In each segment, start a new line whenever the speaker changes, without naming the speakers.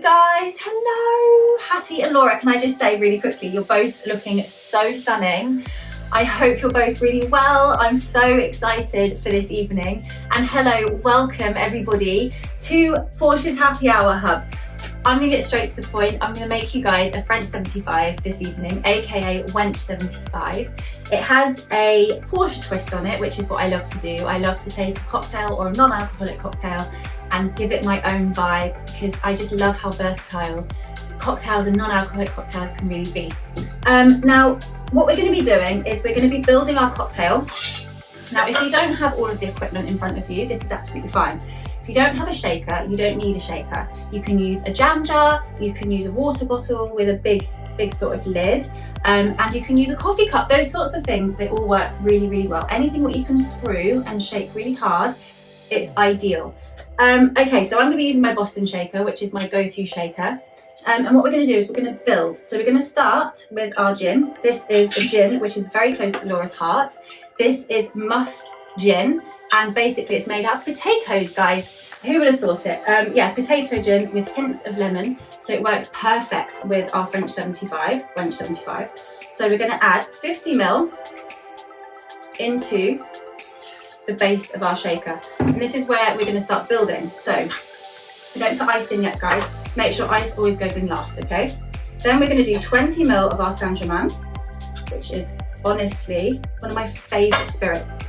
guys, hello. Hattie and Laura, can I just say really quickly, you're both looking so stunning. I hope you're both really well. I'm so excited for this evening. And hello, welcome everybody to Porsche's Happy Hour Hub. I'm gonna get straight to the point. I'm gonna make you guys a French 75 this evening, AKA Wench 75. It has a Porsche twist on it, which is what I love to do. I love to take a cocktail or a non-alcoholic cocktail and give it my own vibe, because I just love how versatile cocktails and non-alcoholic cocktails can really be. Now, what we're going to be doing is we're going to be building our cocktail. Now, if you don't have all of the equipment in front of you, this is absolutely fine. If you don't have a shaker, you don't need a shaker. You can use a jam jar, you can use a water bottle with a big sort of lid, and you can use a coffee cup. Those sorts of things, they all work really, really well. Anything that you can screw and shake really hard, it's ideal. Okay, so I'm going to be using my Boston shaker, which is my go-to shaker. And what we're going to do is we're going to build. So we're going to start with our gin. This is a gin, which is very close to Laura's heart. This is Muff gin, and basically it's made out of potatoes, guys. Who would have thought it? Yeah, potato gin with hints of lemon. So it works perfect with our French 75, Wench 75. So we're going to add 50 ml into the base of our shaker. And this is where we're going to start building. So we don't put ice in yet, guys. Make sure ice always goes in last, okay? Then we're going to do 20 ml of our Saint-Germain, which is honestly one of my favourite spirits.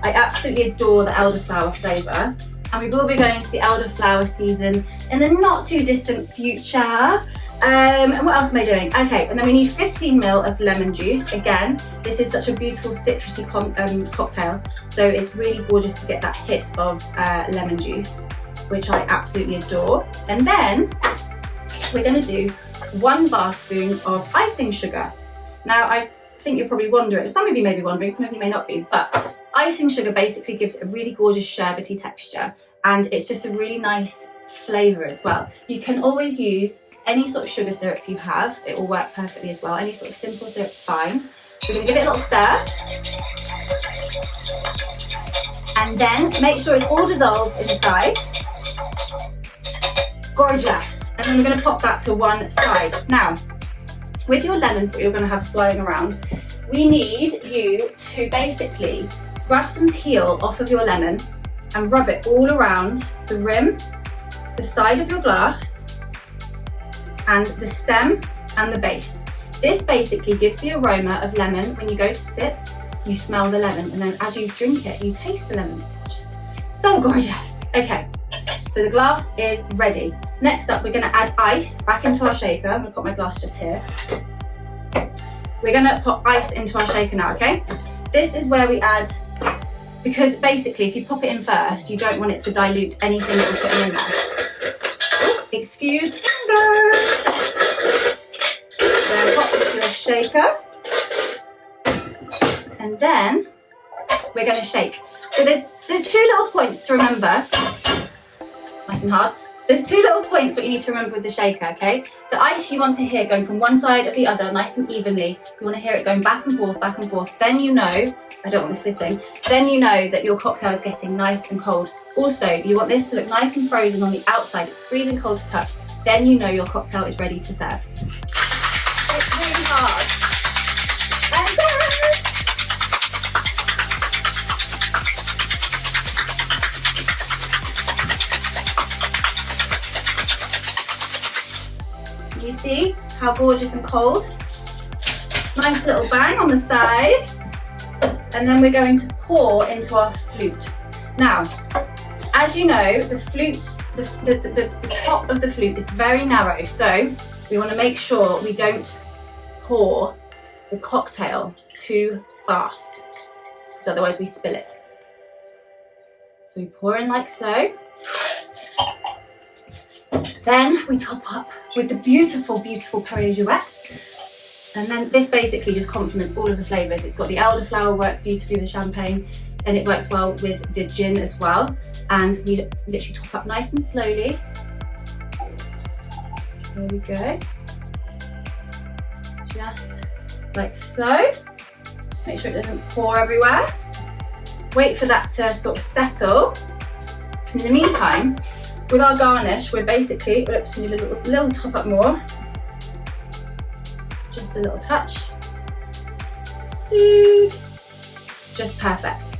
I absolutely adore the elderflower flavour, and we will be going into the elderflower season in the not too distant future. And what else am I doing? Okay, and then we need 15 ml of lemon juice. Again, this is such a beautiful citrusy cocktail, so it's really gorgeous to get that hit of lemon juice, which I absolutely adore. And then we're going to do 1 bar spoon of icing sugar. Now, I think you're probably wondering, some of you may be wondering, some of you may not be, but icing sugar basically gives it a really gorgeous sherbety texture, and it's just a really nice flavour as well. You can always use any sort of sugar syrup you have, it will work perfectly as well. Any sort of simple syrup's fine. We're going to give it a little stir, and then make sure it's all dissolved inside. Gorgeous. And then we're going to pop that to one side. Now, with your lemons that you're going to have flying around, we need you to basically grab some peel off of your lemon and rub it all around the rim, the side of your glass, and the stem and the base. This basically gives the aroma of lemon. When you go to sip, you smell the lemon, and then as you drink it, you taste the lemon. It's so gorgeous. Okay, so the glass is ready. Next up, we're going to add ice back into our shaker. I'm going to put my glass just here. We're going to put ice into our shaker now, okay? This is where we add, because basically if you pop it in first, you don't want it to dilute anything that we're putting in there. Excuse fingers. Then pop it to a shaker. And then we're going to shake. So there's 2 little points to remember. Nice and hard. There's 2 little points what you need to remember with the shaker, okay? The ice you want to hear going from one side of the other nice and evenly. You want to hear it going back and forth, back and forth. Then you know, I don't want it sitting, then you know that your cocktail is getting nice and cold. Also, you want this to look nice and frozen on the outside. It's freezing cold to touch. Then you know your cocktail is ready to serve. It's really hard. And then you see how gorgeous and cold? Nice little bang on the side. And then we're going to pour into our flute. Now, as you know, the flute, the top of the flute is very narrow, so we want to make sure we don't pour the cocktail too fast, because otherwise we spill it. So we pour in like so. Then we top up with the beautiful, beautiful Perrier Jouet. And then this basically just complements all of the flavours. It's got the elderflower, works beautifully with champagne, and it works well with the gin as well. And we literally top up nice and slowly. There we go. Just like so. Make sure it doesn't pour everywhere. Wait for that to sort of settle. In the meantime, with our garnish, we're basically, oops, need a little top up more. Just a little touch. Just perfect.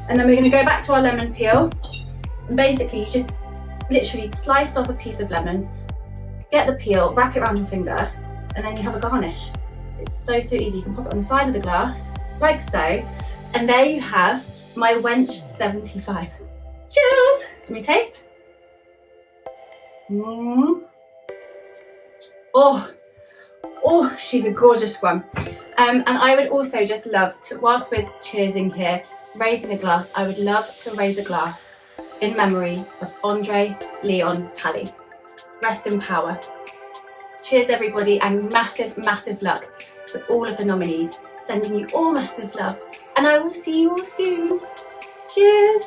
And then we're going to go back to our lemon peel. And basically, you just literally slice off a piece of lemon, get the peel, wrap it around your finger, and then you have a garnish. It's so easy. You can pop it on the side of the glass, like so. And there you have my Wench 75. Cheers! Can we taste? Oh, she's a gorgeous one. And I would also just love to, whilst we're cheersing here, raising a glass, I would love to raise a glass in memory of Andre Leon Talley. Rest in power. Cheers everybody, and massive luck to all of the nominees. Sending you all massive love, and I will see you all soon. Cheers.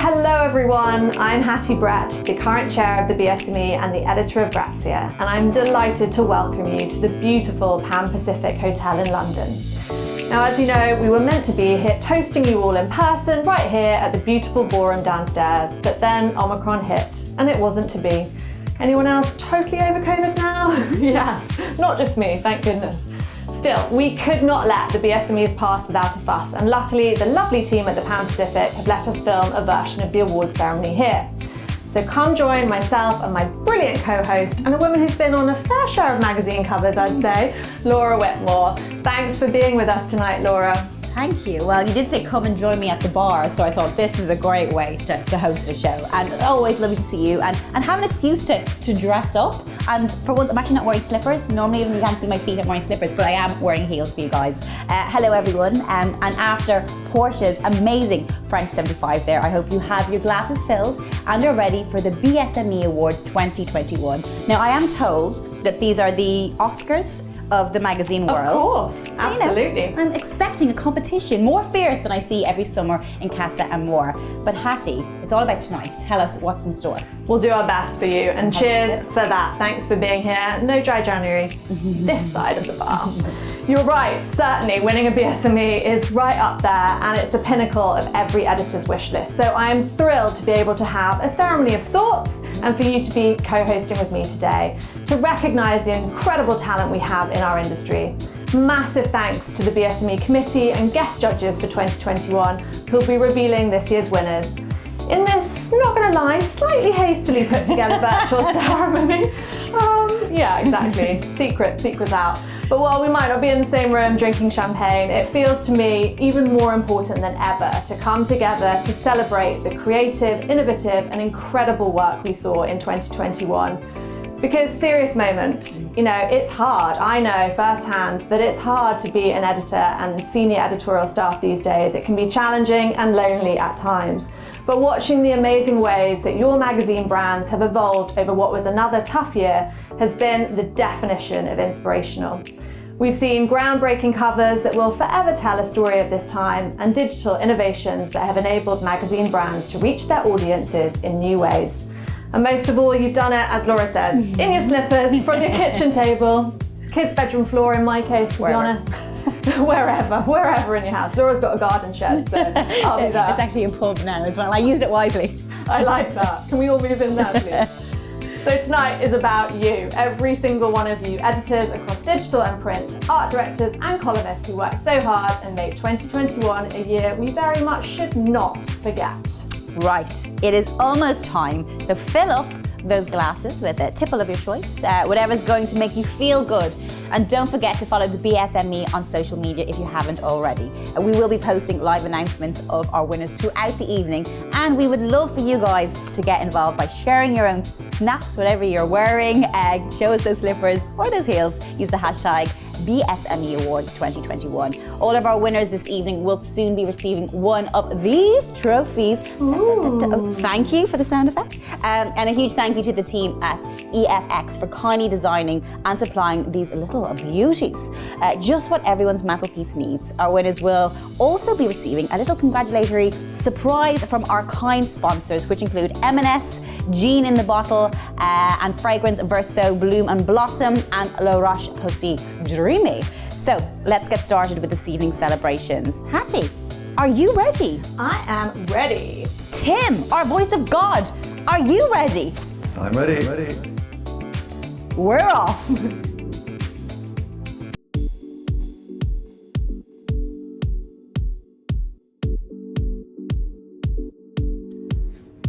Hello everyone, I'm Hattie Brett, the current chair of the BSME and the editor of Grazia, and I'm delighted to welcome you to the beautiful Pan Pacific Hotel in London. Now, as you know, we were meant to be here toasting you all in person right here at the beautiful ballroom downstairs, but then Omicron hit and it wasn't to be. Anyone else totally over COVID now? Yes, not just me, thank goodness. Still, we could not let the BSMEs pass without a fuss, and luckily the lovely team at the Pan Pacific have let us film a version of the awards ceremony here. So come join myself and my brilliant co-host, and a woman who's been on a fair share of magazine covers, I'd say, Laura Whitmore. Thanks for being with us tonight, Laura.
Thank you. Well, you did say come and join me at the bar, so I thought this is a great way to host a show. And always lovely to see you and have an excuse to dress up. And for once, I'm actually not wearing slippers. Normally, when you can't see my feet, I'm wearing slippers, but I am wearing heels for you guys. Hello, everyone. And after Portia's amazing French 75 there, I hope you have your glasses filled and are ready for the BSME Awards 2021. Now, I am told that these are the Oscars of the magazine world.
Of course, absolutely.
You know, I'm expecting a competition more fierce than I see every summer in Casa Amor. But Hattie, it's all about tonight. Tell us what's in store.
We'll do our best for you, and cheers for that. Thanks for being here. No dry January this side of the bar. You're right, certainly winning a BSME is right up there, and it's the pinnacle of every editor's wish list. So I'm thrilled to be able to have a ceremony of sorts and for you to be co-hosting with me today to recognise the incredible talent we have in our industry. Massive thanks to the BSME committee and guest judges for 2021 who'll be revealing this year's winners. In this, not gonna lie, slightly hastily put together virtual ceremony. Yeah, exactly, secrets out. But while we might not be in the same room drinking champagne, it feels to me even more important than ever to come together to celebrate the creative, innovative and incredible work we saw in 2021. Because serious moment, you know, it's hard. I know firsthand that it's hard to be an editor and senior editorial staff these days. It can be challenging and lonely at times. But watching the amazing ways that your magazine brands have evolved over what was another tough year has been the definition of inspirational. We've seen groundbreaking covers that will forever tell a story of this time and digital innovations that have enabled magazine brands to reach their audiences in new ways. And most of all, you've done it, as Laura says, in your slippers, from your kitchen table, kids' bedroom floor in my case, to be honest. Wherever in your house. Laura's got a garden shed, so I'll be there.
It's actually a pub now as well. I used it wisely.
I like that. Can we all move in there, please? So tonight is about you, every single one of you, editors across digital and print, art directors and columnists who worked so hard and made 2021 a year we very much should not forget.
Right, it is almost time, so fill up those glasses with a tipple of your choice, whatever's going to make you feel good. And don't forget to follow the BSME on social media if you haven't already. We will be posting live announcements of our winners throughout the evening, and we would love for you guys to get involved by sharing your own snaps, whatever you're wearing, show us those slippers or those heels, use the hashtag BSME Awards 2021. All of our winners this evening will soon be receiving one of these trophies. Thank you for the sound effect. And a huge thank you to the team at EFX for kindly designing and supplying these little beauties. Just what everyone's mantelpiece needs. Our winners will also be receiving a little congratulatory surprise from our kind sponsors, which include M&S, Jean in the Bottle, and Fragrance Verso Bloom and Blossom, and La Roche-Posay Dreamy. So let's get started with this evening's celebrations. Hattie, are you ready?
I am ready.
Tim, our voice of God, are you ready?
I'm ready.
We're off.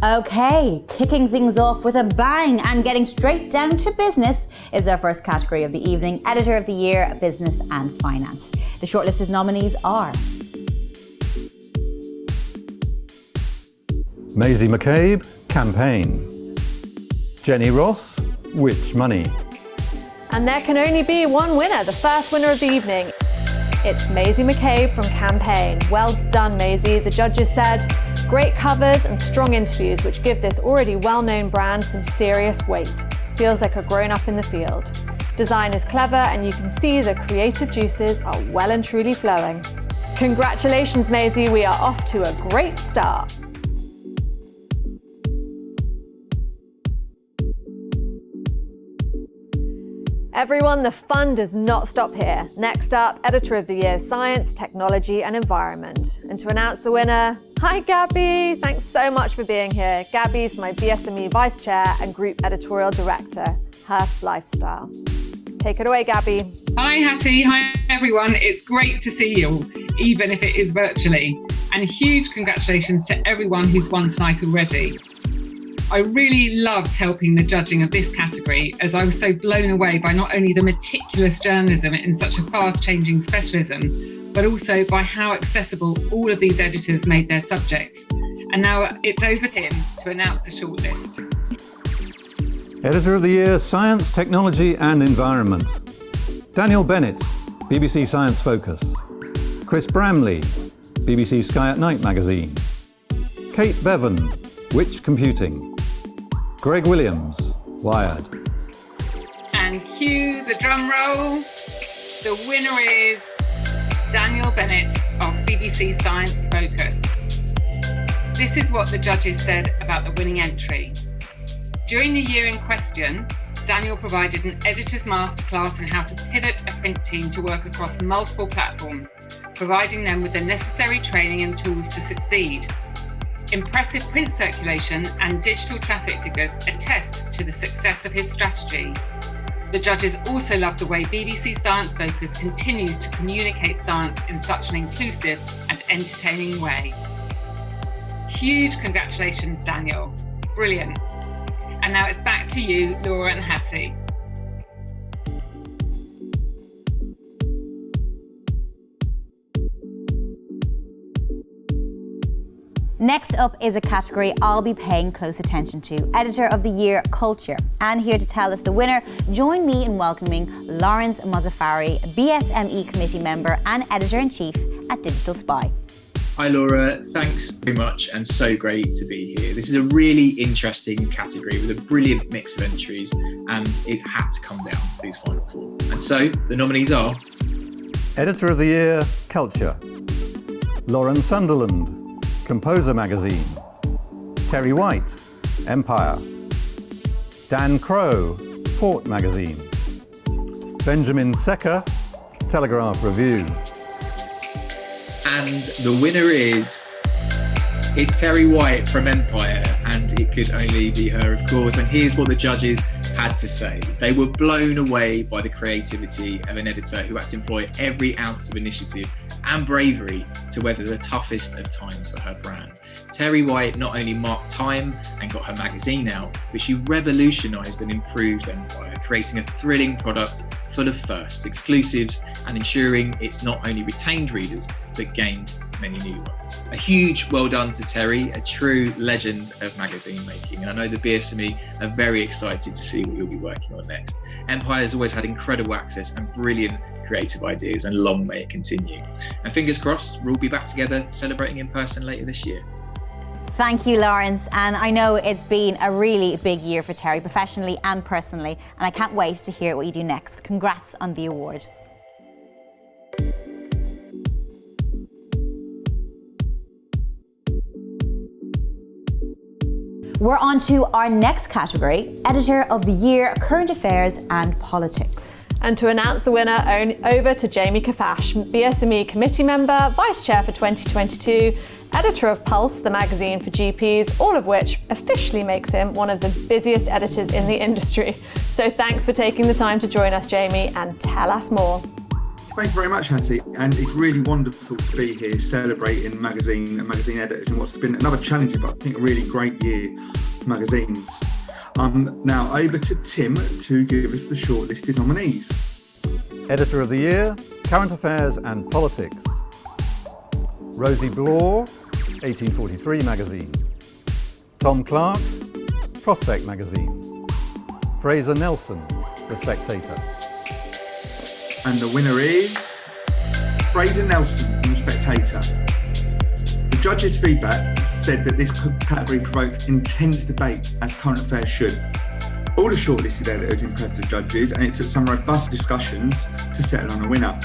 Okay, kicking things off with a bang and getting straight down to business is our first category of the evening, Editor of the Year, Business and Finance. The shortlisted nominees are
Maisie McCabe, Campaign. Jenny Ross, Which Money.
And there can only be one winner, the first winner of the evening. It's Maisie McCabe from Campaign. Well done, Maisie. The judges said, great covers and strong interviews which give this already well-known brand some serious weight. Feels like a grown-up in the field. Design is clever and you can see the creative juices are well and truly flowing. Congratulations, Maisie. We are off to a great start. Everyone, the fun does not stop here. Next up, Editor of the Year, Science, Technology and Environment. And to announce the winner, hi Gabby, thanks so much for being here. Gabby's my BSME Vice Chair and Group Editorial Director, Hearst Lifestyle. Take it away, Gabby.
Hi Hattie, hi everyone. It's great to see you, even if it is virtually. And huge congratulations to everyone who's won tonight already. I really loved helping the judging of this category, as I was so blown away by not only the meticulous journalism in such a fast-changing specialism, but also by how accessible all of these editors made their subjects. And now it's over to him to announce the shortlist.
Editor of the Year, Science, Technology and Environment. Daniel Bennett, BBC Science Focus. Chris Bramley, BBC Sky at Night magazine. Kate Bevan, Which Computing. Greg Williams, Wired.
And cue the drum roll. The winner is Daniel Bennett of BBC Science Focus. This is what the judges said about the winning entry. During the year in question, Daniel provided an editor's masterclass on how to pivot a print team to work across multiple platforms, providing them with the necessary training and tools to succeed. Impressive print circulation and digital traffic figures attest to the success of his strategy. The judges also love the way BBC Science Focus continues to communicate science in such an inclusive and entertaining way. Huge congratulations, Daniel. Brilliant. And now it's back to you, Laura and Hattie.
Next up is a category I'll be paying close attention to, Editor of the Year, Culture. And here to tell us the winner, join me in welcoming Lawrence Mozaffari, BSME Committee Member and Editor-in-Chief at Digital Spy.
Hi Laura, thanks very much and so great to be here. This is a really interesting category with a brilliant mix of entries and it had to come down to these final four. And so the nominees are
Editor of the Year, Culture. Lauren Sunderland, Composer Magazine. Terry White, Empire. Dan Crow, Port Magazine. Benjamin Secker, Telegraph Review.
And the winner is Terry White from Empire, and it could only be her, of course. And here's what the judges had to say. They were blown away by the creativity of an editor who had to employ every ounce of initiative and bravery to weather the toughest of times for her brand. Terry White not only marked time and got her magazine out, but she revolutionised and improved Empire, creating a thrilling product full of firsts, exclusives, and ensuring it's not only retained readers, but gained many new ones. A huge well done to Terry, a true legend of magazine making. And I know the BSME are very excited to see what you'll be working on next. Empire has always had incredible access and brilliant creative ideas, and long may it continue. And fingers crossed, we'll all be back together celebrating in person later this year.
Thank you, Lawrence. And I know it's been a really big year for Terry, professionally and personally, and I can't wait to hear what you do next. Congrats on the award. We're on to our next category, Editor of the Year, Current Affairs and Politics.
And to announce the winner, over to Jamie Kafash, BSME Committee Member, Vice Chair for 2022, Editor of Pulse, the magazine for GPs, all of which officially makes him one of the busiest editors in the industry. So thanks for taking the time to join us, Jamie, and tell us more.
Thank you very much, Hattie, and it's really wonderful to be here celebrating magazine and magazine editors in what's been another challenging but I think a really great year for magazines. Now over to Tim to give us the shortlisted nominees.
Editor of the Year, Current Affairs and Politics. Rosie Blore, 1843 magazine. Tom Clark, Prospect magazine. Fraser Nelson, The Spectator.
And the winner is Fraser Nelson from The Spectator. The judges' feedback said that this category provoked intense debate, as current affairs should. All the shortlisted editors impressed the judges, and it took some robust discussions to settle on a winner.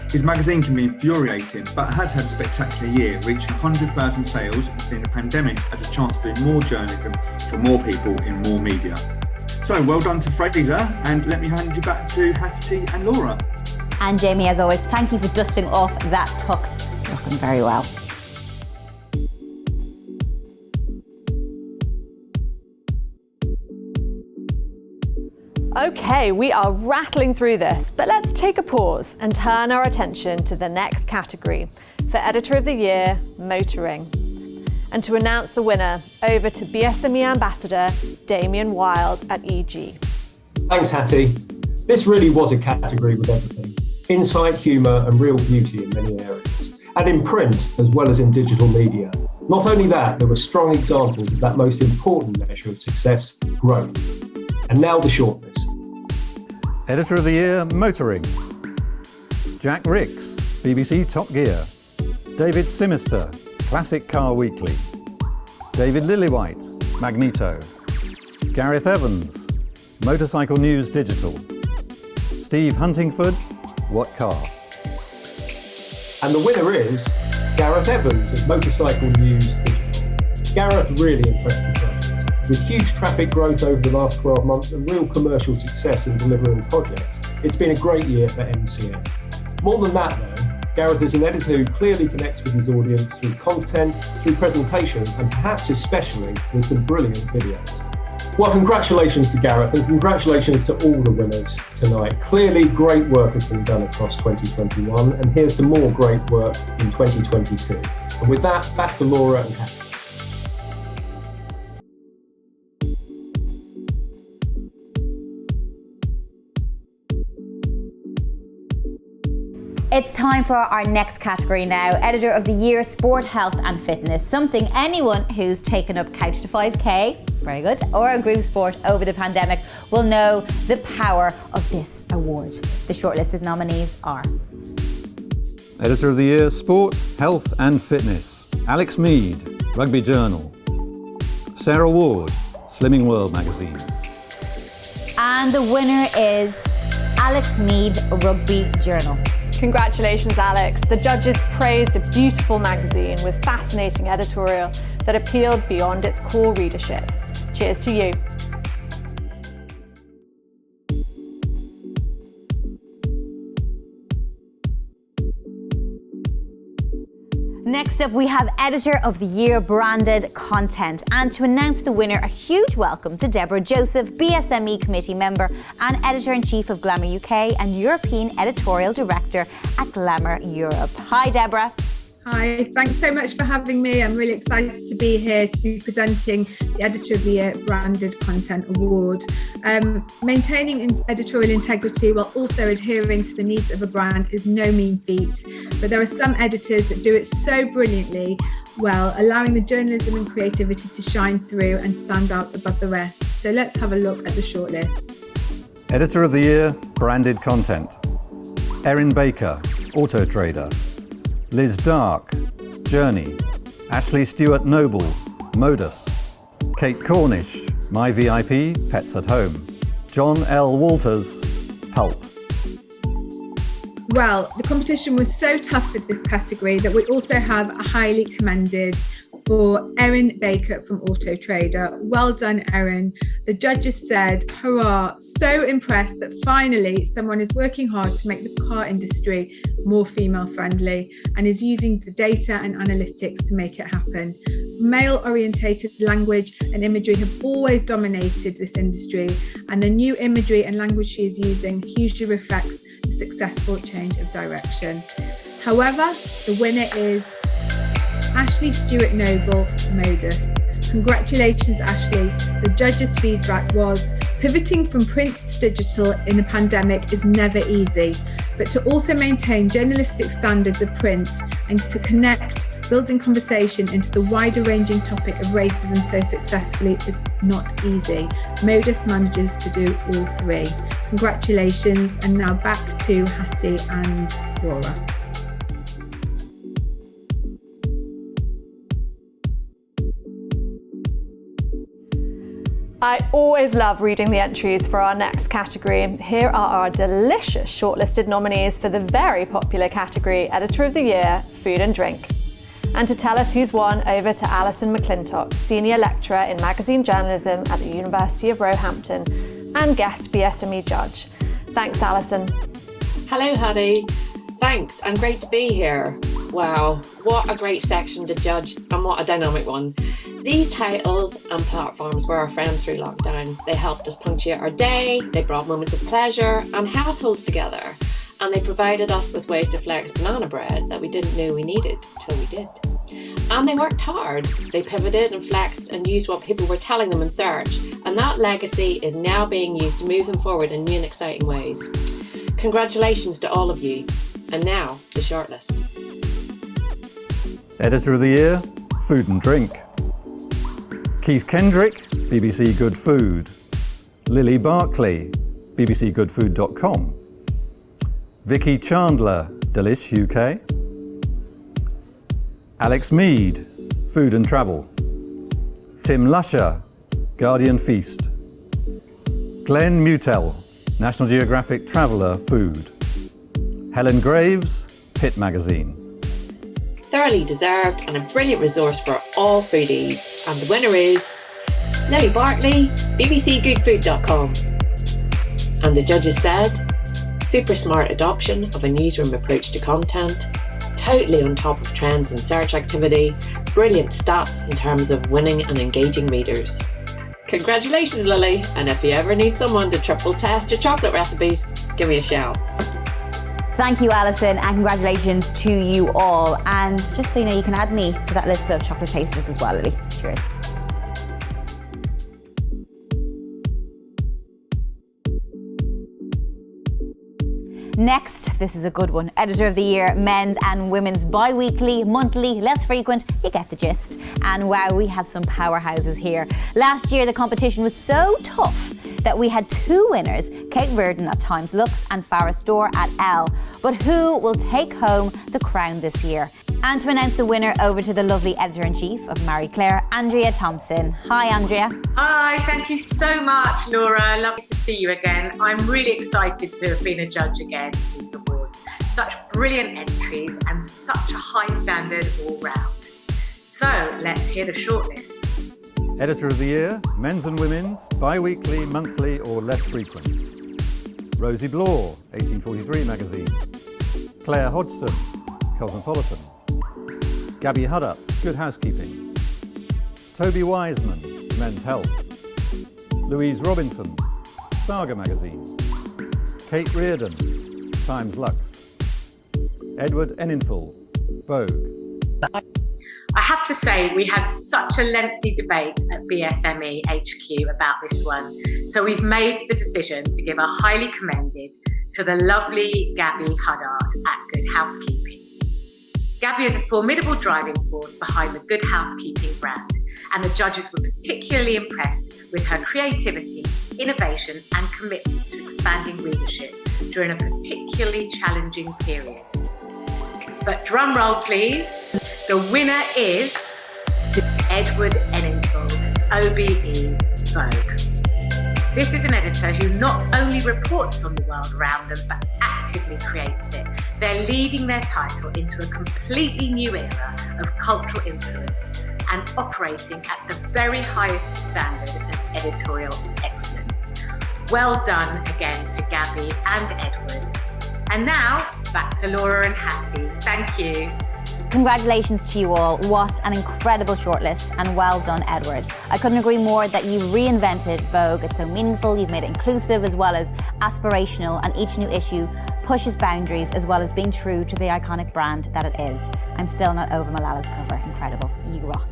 His magazine can be infuriating, but has had a spectacular year, reaching 100,000 sales and seeing the pandemic as a chance to do more journalism for more people in more media. So well done to Fraser, and let me hand you back to Hattie and Laura.
And Jamie, as always, thank you for dusting off that tux. Looking very well.
Okay, we are rattling through this, but let's take a pause and turn our attention to the next category for Editor of the Year, Motoring. And to announce the winner, over to BSME Ambassador Damien Wild at EG.
Thanks, Hattie. This really was a category with everything. Insight, humour and real beauty in many areas. And in print as well as in digital media. Not only that, there were strong examples of that most important measure of success, growth. And now the shortlist.
Editor of the Year, Motoring. Jack Ricks, BBC Top Gear. David Simister, Classic Car Weekly. David Lillywhite, Magneto. Gareth Evans, Motorcycle News Digital. Steve Huntingford, What Car?
And the winner is Gareth Evans of Motorcycle News Digital. Gareth really impressed the judges. With huge traffic growth over the last 12 months and real commercial success in delivering projects, it's been a great year for MCN. More than that though, Gareth is an editor who clearly connects with his audience through content, through presentation, and perhaps especially with some brilliant videos. Well, congratulations to Gareth and congratulations to all the winners tonight. Clearly great work has been done across 2021 and here's to more great work in 2022. And with that, back to Laura and Hattie.
It's time for our next category now, Editor of the Year, Sport, Health and Fitness. Something anyone who's taken up Couch to 5K, very good, or a group sport over the pandemic will know the power of this award. The shortlisted nominees are
Editor of the Year, Sport, Health and Fitness. Alex Mead, Rugby Journal. Sarah Ward, Slimming World magazine.
And the winner is Alex Mead, Rugby Journal.
Congratulations, Alex. The judges praised a beautiful magazine with fascinating editorial that appealed beyond its core readership. Cheers to you.
Next up, we have Editor of the Year, Branded Content. And to announce the winner, a huge welcome to Deborah Joseph, BSME Committee Member and Editor-in-Chief of Glamour UK and European Editorial Director at Glamour Europe. Hi, Deborah.
Hi, thanks so much for having me. I'm really excited to be here to be presenting the Editor of the Year Branded Content Award. Maintaining editorial integrity while also adhering to the needs of a brand is no mean feat, but there are some editors that do it so brilliantly well, allowing the journalism and creativity to shine through and stand out above the rest. So let's have a look at the shortlist.
Editor of the Year, Branded Content. Erin Baker, Auto Trader. Liz Dark, Journey. Ashley Stewart Noble, Modus. Kate Cornish, My VIP, Pets at Home. John L. Walters, Pulp.
Well, the competition was so tough with this category that we also have a highly commended for Erin Baker from Auto Trader. Well done, Erin. The judges said, hurrah, so impressed that finally someone is working hard to make the car industry more female friendly and is using the data and analytics to make it happen. Male-orientated language and imagery have always dominated this industry, and the new imagery and language she is using hugely reflects the successful change of direction. However, the winner is Ashley Stewart Noble, Modus. Congratulations, Ashley. The judges' feedback was, pivoting from print to digital in the pandemic is never easy, but to also maintain journalistic standards of print and to connect building conversation into the wider ranging topic of racism so successfully is not easy. Modus manages to do all three. Congratulations, and now back to Hattie and Laura.
I always love reading the entries for our next category. Here are our delicious shortlisted nominees for the very popular category Editor of the Year, Food and Drink. And to tell us who's won, over to Alison McClintock, Senior Lecturer in Magazine Journalism at the University of Roehampton and guest BSME Judge. Thanks, Alison.
Hello, Hattie. Thanks, and great to be here. Wow, what a great section to judge, and what a dynamic one. These titles and platforms were our friends through lockdown. They helped us punctuate our day, they brought moments of pleasure and households together, and they provided us with ways to flex banana bread that we didn't know we needed till we did. And they worked hard. They pivoted and flexed and used what people were telling them in search, and that legacy is now being used to move them forward in new and exciting ways. Congratulations to all of you. And now, the shortlist.
Editor of the Year, Food and Drink. Keith Kendrick, BBC Good Food. Lily Barclay, bbcgoodfood.com. Vicky Chandler, Delish UK. Alex Mead, Food and Travel. Tim Lusher, Guardian Feast. Glenn Mutel, National Geographic Traveller Food. Helen Graves, Hit Magazine.
Thoroughly deserved and a brilliant resource for all foodies. And the winner is Lily Barclay, bbcgoodfood.com. And the judges said, super smart adoption of a newsroom approach to content, totally on top of trends and search activity, brilliant stats in terms of winning and engaging readers. Congratulations, Lily, and if you ever need someone to triple test your chocolate recipes, give me a shout.
Thank you, Alison, and congratulations to you all. And just so you know, you can add me to that list of chocolate tasters as well, Lily. Cheers. Next, this is a good one. Editor of the Year, Men's and Women's Bi-weekly, monthly, less frequent, you get the gist. And wow, we have some powerhouses here. Last year, the competition was so tough that we had two winners, Kate Reardon at Times Lux and Farah Store at Elle. But who will take home the crown this year? And to announce the winner, over to the lovely Editor-in-Chief of Marie Claire, Andrea Thompson. Hi, Andrea.
Hi, thank you so much, Laura. Lovely to see you again. I'm really excited to have been a judge again in these awards. Such brilliant entries and such a high standard all round. So let's hear the shortlist.
Editor of the Year, Men's and Women's, Bi-weekly, monthly or less frequent. Rosie Blore, 1843 magazine. Claire Hodgson, Cosmopolitan. Gabby Huddup, Good Housekeeping. Toby Wiseman, Men's Health. Louise Robinson, Saga magazine. Kate Reardon, Times Lux. Edward Enninful, Vogue.
I have to say, we had such a lengthy debate at BSME HQ about this one. So we've made the decision to give a highly commended to the lovely Gabby Huddup at Good Housekeeping. Gabby is a formidable driving force behind the Good Housekeeping brand, and the judges were particularly impressed with her creativity, innovation, and commitment to expanding readership during a particularly challenging period. But drum roll, please. The winner is Edward Enninful, OBE Vogue. This is an editor who not only reports on the world around them, but actively creates it. They're leading their title into a completely new era of cultural influence and operating at the very highest standard of editorial excellence. Well done again to Gabby and Edward. And now, back to Laura and Hattie. Thank you.
Congratulations to you all. What an incredible shortlist, and well done, Edward. I couldn't agree more that you reinvented Vogue. It's so meaningful, you've made it inclusive as well as aspirational, and each new issue pushes boundaries as well as being true to the iconic brand that it is. I'm still not over Malala's cover. Incredible. You rock.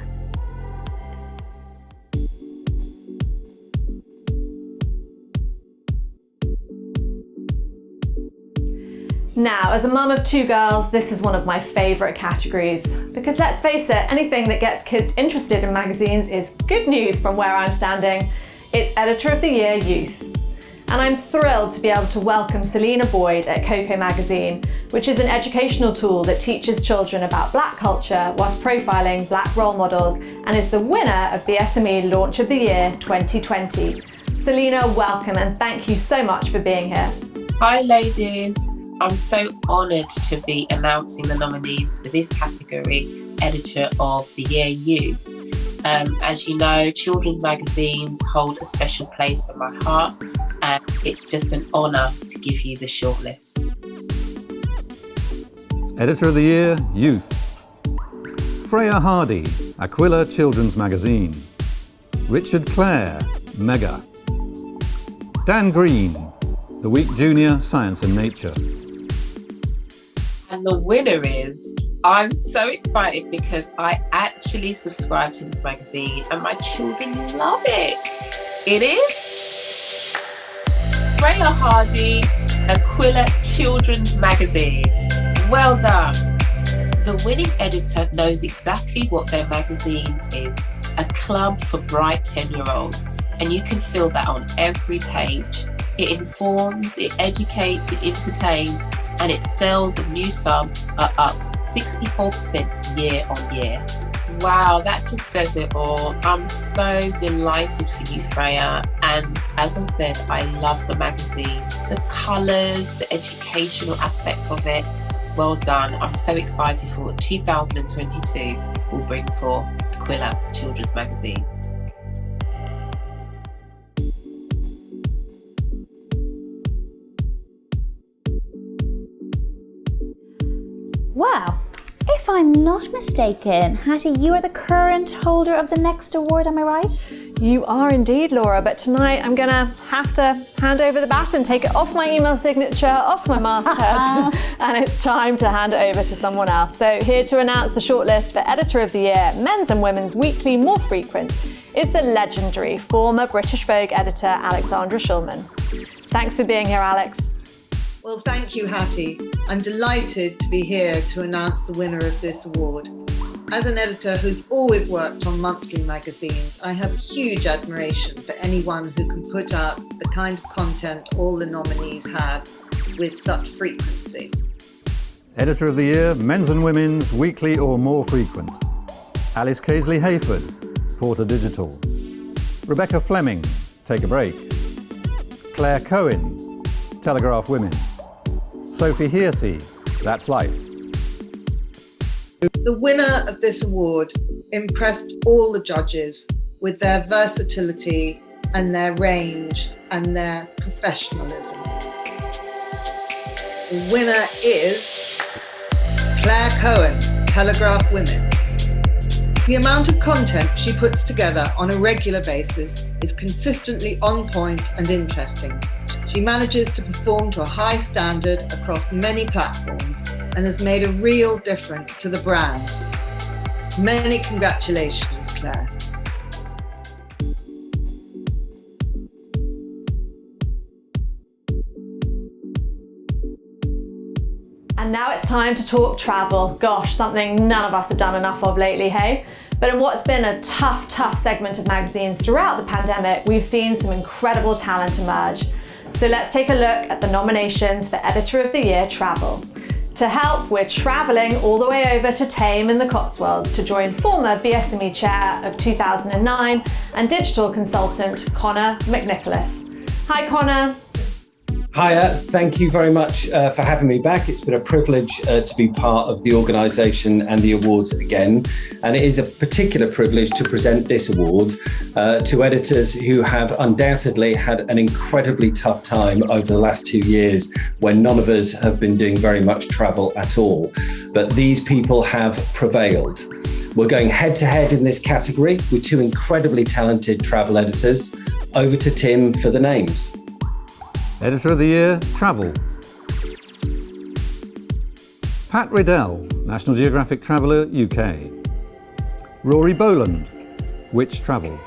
Now, as a mum of 2 girls, this is one of my favourite categories. Because let's face it, anything that gets kids interested in magazines is good news from where I'm standing. It's Editor of the Year Youth. And I'm thrilled to be able to welcome Selena Boyd at Coco Magazine, which is an educational tool that teaches children about Black culture whilst profiling Black role models, and is the winner of BSME Launch of the Year 2020. Selena, welcome, and thank you so much for being here.
Hi ladies. I'm so honoured to be announcing the nominees for this category, Editor of the Year Youth. As you know, children's magazines hold a special place in my heart, and it's just an honour to give you the shortlist.
Editor of the Year, Youth. Freya Hardy, Aquila Children's Magazine. Richard Clare, Mega. Dan Green, The Week Junior, Science and Nature.
And the winner is, I'm so excited because I actually subscribe to this magazine and my children love it. It is Freya Hardy, Aquila Children's Magazine. Well done. The winning editor knows exactly what their magazine is, a club for bright 10-year-olds, and you can feel that on every page. It informs, it educates, it entertains, and its sales of new subs are up 64% year on year. Wow, that just says it all. I'm so delighted for you, Freya. And as I said, I love the magazine. The colours, the educational aspect of it. Well done. I'm so excited for what 2022 will bring for Aquila Children's Magazine.
Wow. If I'm not mistaken, Hattie, you are the current holder of the next award, am I right?
You are indeed, Laura, but tonight I'm gonna have to hand over the baton, take it off my email signature, off my masthead, and it's time to hand it over to someone else. So here to announce the shortlist for Editor of the Year, Men's and Women's Weekly More Frequent, is the legendary former British Vogue editor, Alexandra Shulman. Thanks for being here, Alex.
Well, thank you, Hattie. I'm delighted to be here to announce the winner of this award. As an editor who's always worked on monthly magazines, I have huge admiration for anyone who can put out the kind of content all the nominees have with such frequency.
Editor of the Year, Men's and Women's Weekly or More Frequent. Alice Casely Hayford, Porter Digital. Rebecca Fleming, Take a Break. Claire Cohen, Telegraph Women. Sophie Hearsey, That's Life.
The winner of this award impressed all the judges with their versatility and their range and their professionalism. The winner is Claire Cohen, Telegraph Women. The amount of content she puts together on a regular basis is consistently on point and interesting. She manages to perform to a high standard across many platforms and has made a real difference to the brand. Many congratulations, Claire.
And now it's time to talk travel. Gosh, something none of us have done enough of lately, hey? But in what's been a tough segment of magazines throughout the pandemic, we've seen some incredible talent emerge. So let's take a look at the nominations for Editor of the Year Travel. To help, we're travelling all the way over to Thame in the Cotswolds to join former BSME Chair of 2009 and digital consultant Connor McNicholas. Hi Connor.
Hiya, thank you very much for having me back. It's been a privilege to be part of the organisation and the awards again. And it is a particular privilege to present this award to editors who have undoubtedly had an incredibly tough time over the last 2 years when none of us have been doing very much travel at all. But these people have prevailed. We're going head to head in this category with two incredibly talented travel editors. Over to Tim for the names.
Editor of the Year, Travel. Pat Riddell, National Geographic Traveller, UK. Rory Boland, Which Travel.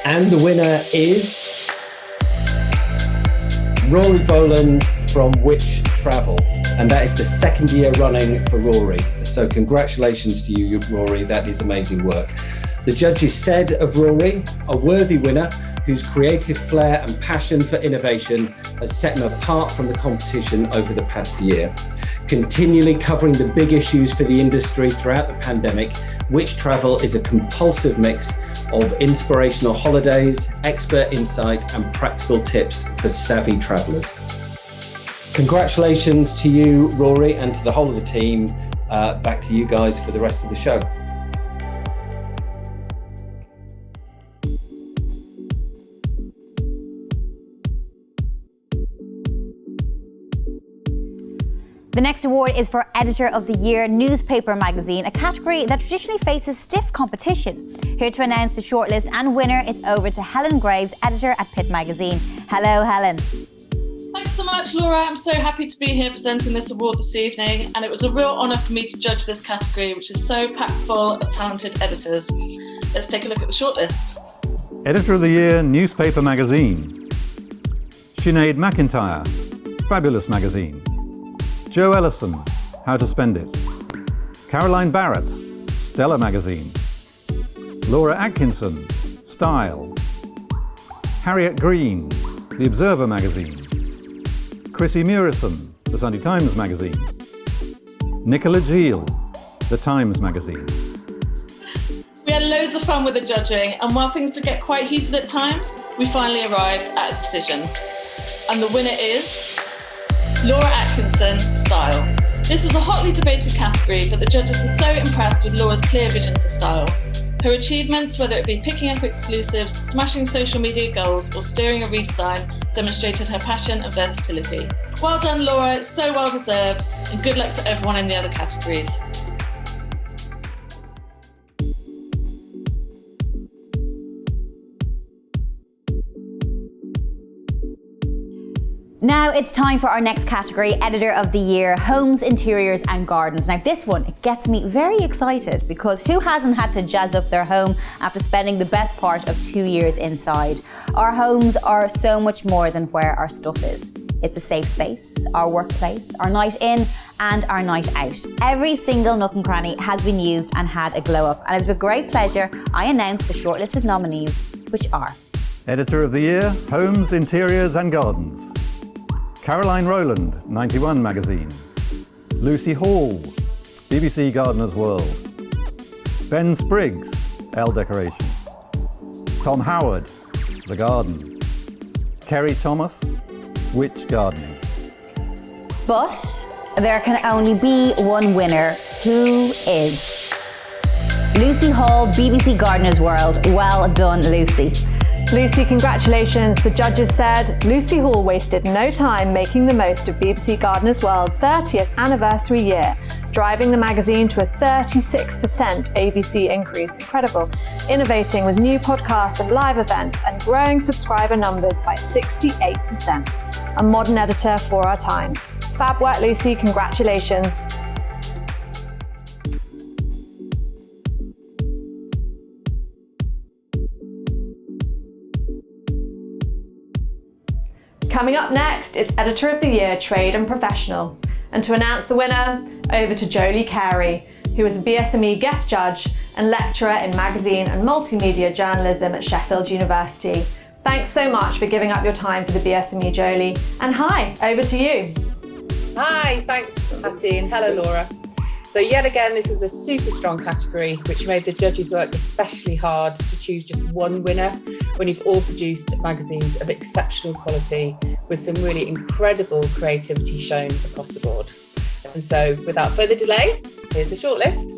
And the winner is Rory Boland from Which Travel. And that is the second year running for Rory. So congratulations to you, Rory. That is amazing work. The judges said of Rory, a worthy winner whose creative flair and passion for innovation has set him apart from the competition over the past year. Continually covering the big issues for the industry throughout the pandemic, Which Travel is a compulsive mix of inspirational holidays, expert insight and practical tips for savvy travellers. Congratulations to you, Rory, and to the whole of the team. Back to you guys for the rest of the show.
The next award is for Editor of the Year Newspaper Magazine, a category that traditionally faces stiff competition. Here to announce the shortlist and winner, it's over to Helen Graves, editor at Pitt Magazine. Hello, Helen.
Thanks so much, Laura. I'm so happy to be here presenting this award this evening, and it was a real honour for me to judge this category, which is so packed full of talented editors. Let's take a look at the shortlist.
Editor of the Year, Newspaper Magazine. Sinead McIntyre, Fabulous Magazine. Joe Ellison, How to Spend It. Caroline Barrett, Stella Magazine. Laura Atkinson, Style. Harriet Green, The Observer Magazine. Chrissy Murison, The Sunday Times Magazine. Nicola Geel, The Times Magazine.
We had loads of fun with the judging, and while things did get quite heated at times, we finally arrived at a decision. And the winner is Laura Atkinson, Style. This was a hotly debated category, but the judges were so impressed with Laura's clear vision for style. Her achievements, whether it be picking up exclusives, smashing social media goals, or steering a redesign, demonstrated her passion and versatility. Well done, Laura, it's so well deserved, and good luck to everyone in the other categories.
Now it's time for our next category, Editor of the Year, Homes, Interiors and Gardens. Now this one, it gets me very excited because who hasn't had to jazz up their home after spending the best part of 2 years inside? Our homes are so much more than where our stuff is. It's a safe space, our workplace, our night in and our night out. Every single nook and cranny has been used and had a glow up. And it's with great pleasure I announce the shortlisted nominees, which are
Editor of the Year, Homes, Interiors and Gardens. Caroline Rowland, 91 Magazine. Lucy Hall, BBC Gardener's World. Ben Spriggs, Elle Decoration. Tom Howard, The Garden. Kerry Thomas, Which Gardening.
But there can only be one winner, who is Lucy Hall, BBC Gardener's World. Well done, Lucy.
Lucy, congratulations. The judges said Lucy Hall wasted no time making the most of BBC Gardener's World 30th anniversary year, driving the magazine to a 36% ABC increase. Incredible. Innovating with new podcasts and live events and growing subscriber numbers by 68%. A modern editor for our times. Fab work, Lucy. Congratulations. Coming up next, it's Editor of the Year, Trade and Professional. And to announce the winner, over to Jolie Carey, who is a BSME guest judge and lecturer in magazine and multimedia journalism at Sheffield University. Thanks so much for giving up your time for the BSME, Jolie. And hi, over to you.
Hi, thanks Hattie, and hello Laura. So yet again, this was a super strong category, which made the judges work especially hard to choose just one winner when you've all produced magazines of exceptional quality with some really incredible creativity shown across the board. And so without further delay, here's the shortlist.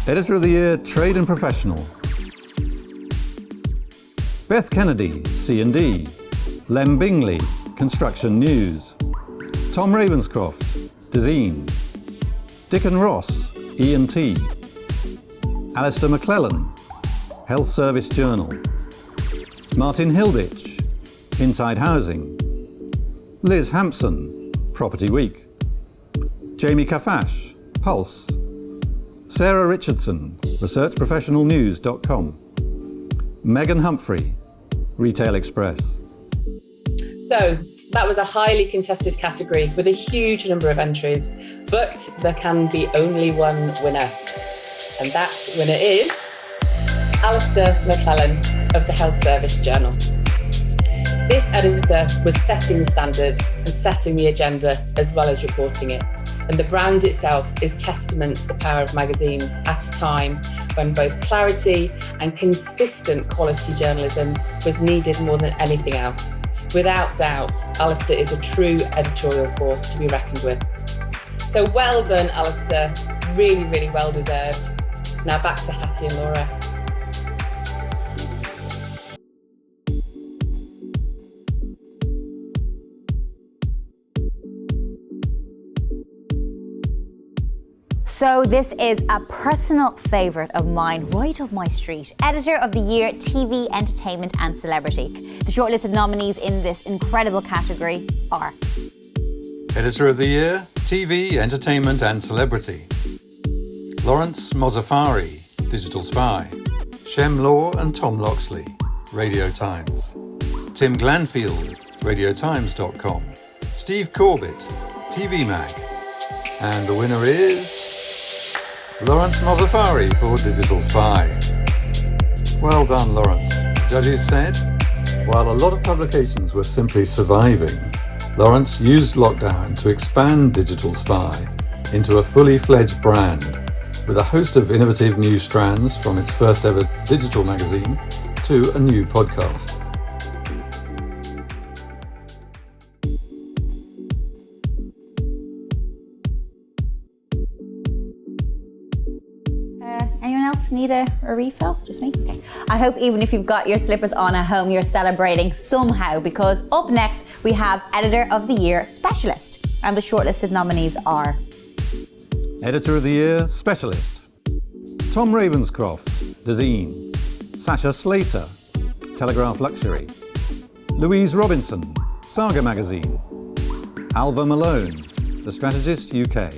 Editor of the Year, Trade and Professional. Beth Kennedy, C&D. Lem Bingley, Construction News. Tom Ravenscroft, Design. Dickon Ross, E&T. Alistair McClellan, Health Service Journal. Martin Hilditch, Inside Housing. Liz Hampson, Property Week. Jamie Kafash, Pulse. Sarah Richardson, researchprofessionalnews.com. Megan Humphrey, Retail Express.
So that was a highly contested category with a huge number of entries, but there can be only one winner. And that winner is Alistair McClellan of the Health Service Journal. This editor was setting the standard and setting the agenda as well as reporting it. And the brand itself is testament to the power of magazines at a time when both clarity and consistent quality journalism was needed more than anything else. Without doubt, Alistair is a true editorial force to be reckoned with. So well done, Alistair. Really, really well deserved. Now back to Hattie and Laura.
So this is a personal favourite of mine, right up my street. Editor of the Year, TV, Entertainment and Celebrity. The shortlisted nominees in this incredible category are...
Editor of the Year, TV, Entertainment and Celebrity. Lawrence Mozaffari, Digital Spy. Shem Law and Tom Loxley, Radio Times. Tim Glanfield, RadioTimes.com. Steve Corbett, TV Mag. And the winner is... Lawrence Mozaffari for Digital Spy. Well done, Lawrence. Judges said, while a lot of publications were simply surviving, Lawrence used lockdown to expand Digital Spy into a fully fledged brand with a host of innovative new strands from its first ever digital magazine to a new podcast.
Anyone else need a refill? Just me? Okay. I hope even if you've got your slippers on at home, you're celebrating somehow, because up next we have Editor of the Year Specialist, and the shortlisted nominees are...
Editor of the Year Specialist. Tom Ravenscroft, Design. Sasha Slater, Telegraph Luxury. Louise Robinson, Saga Magazine. Alva Malone, The Strategist UK.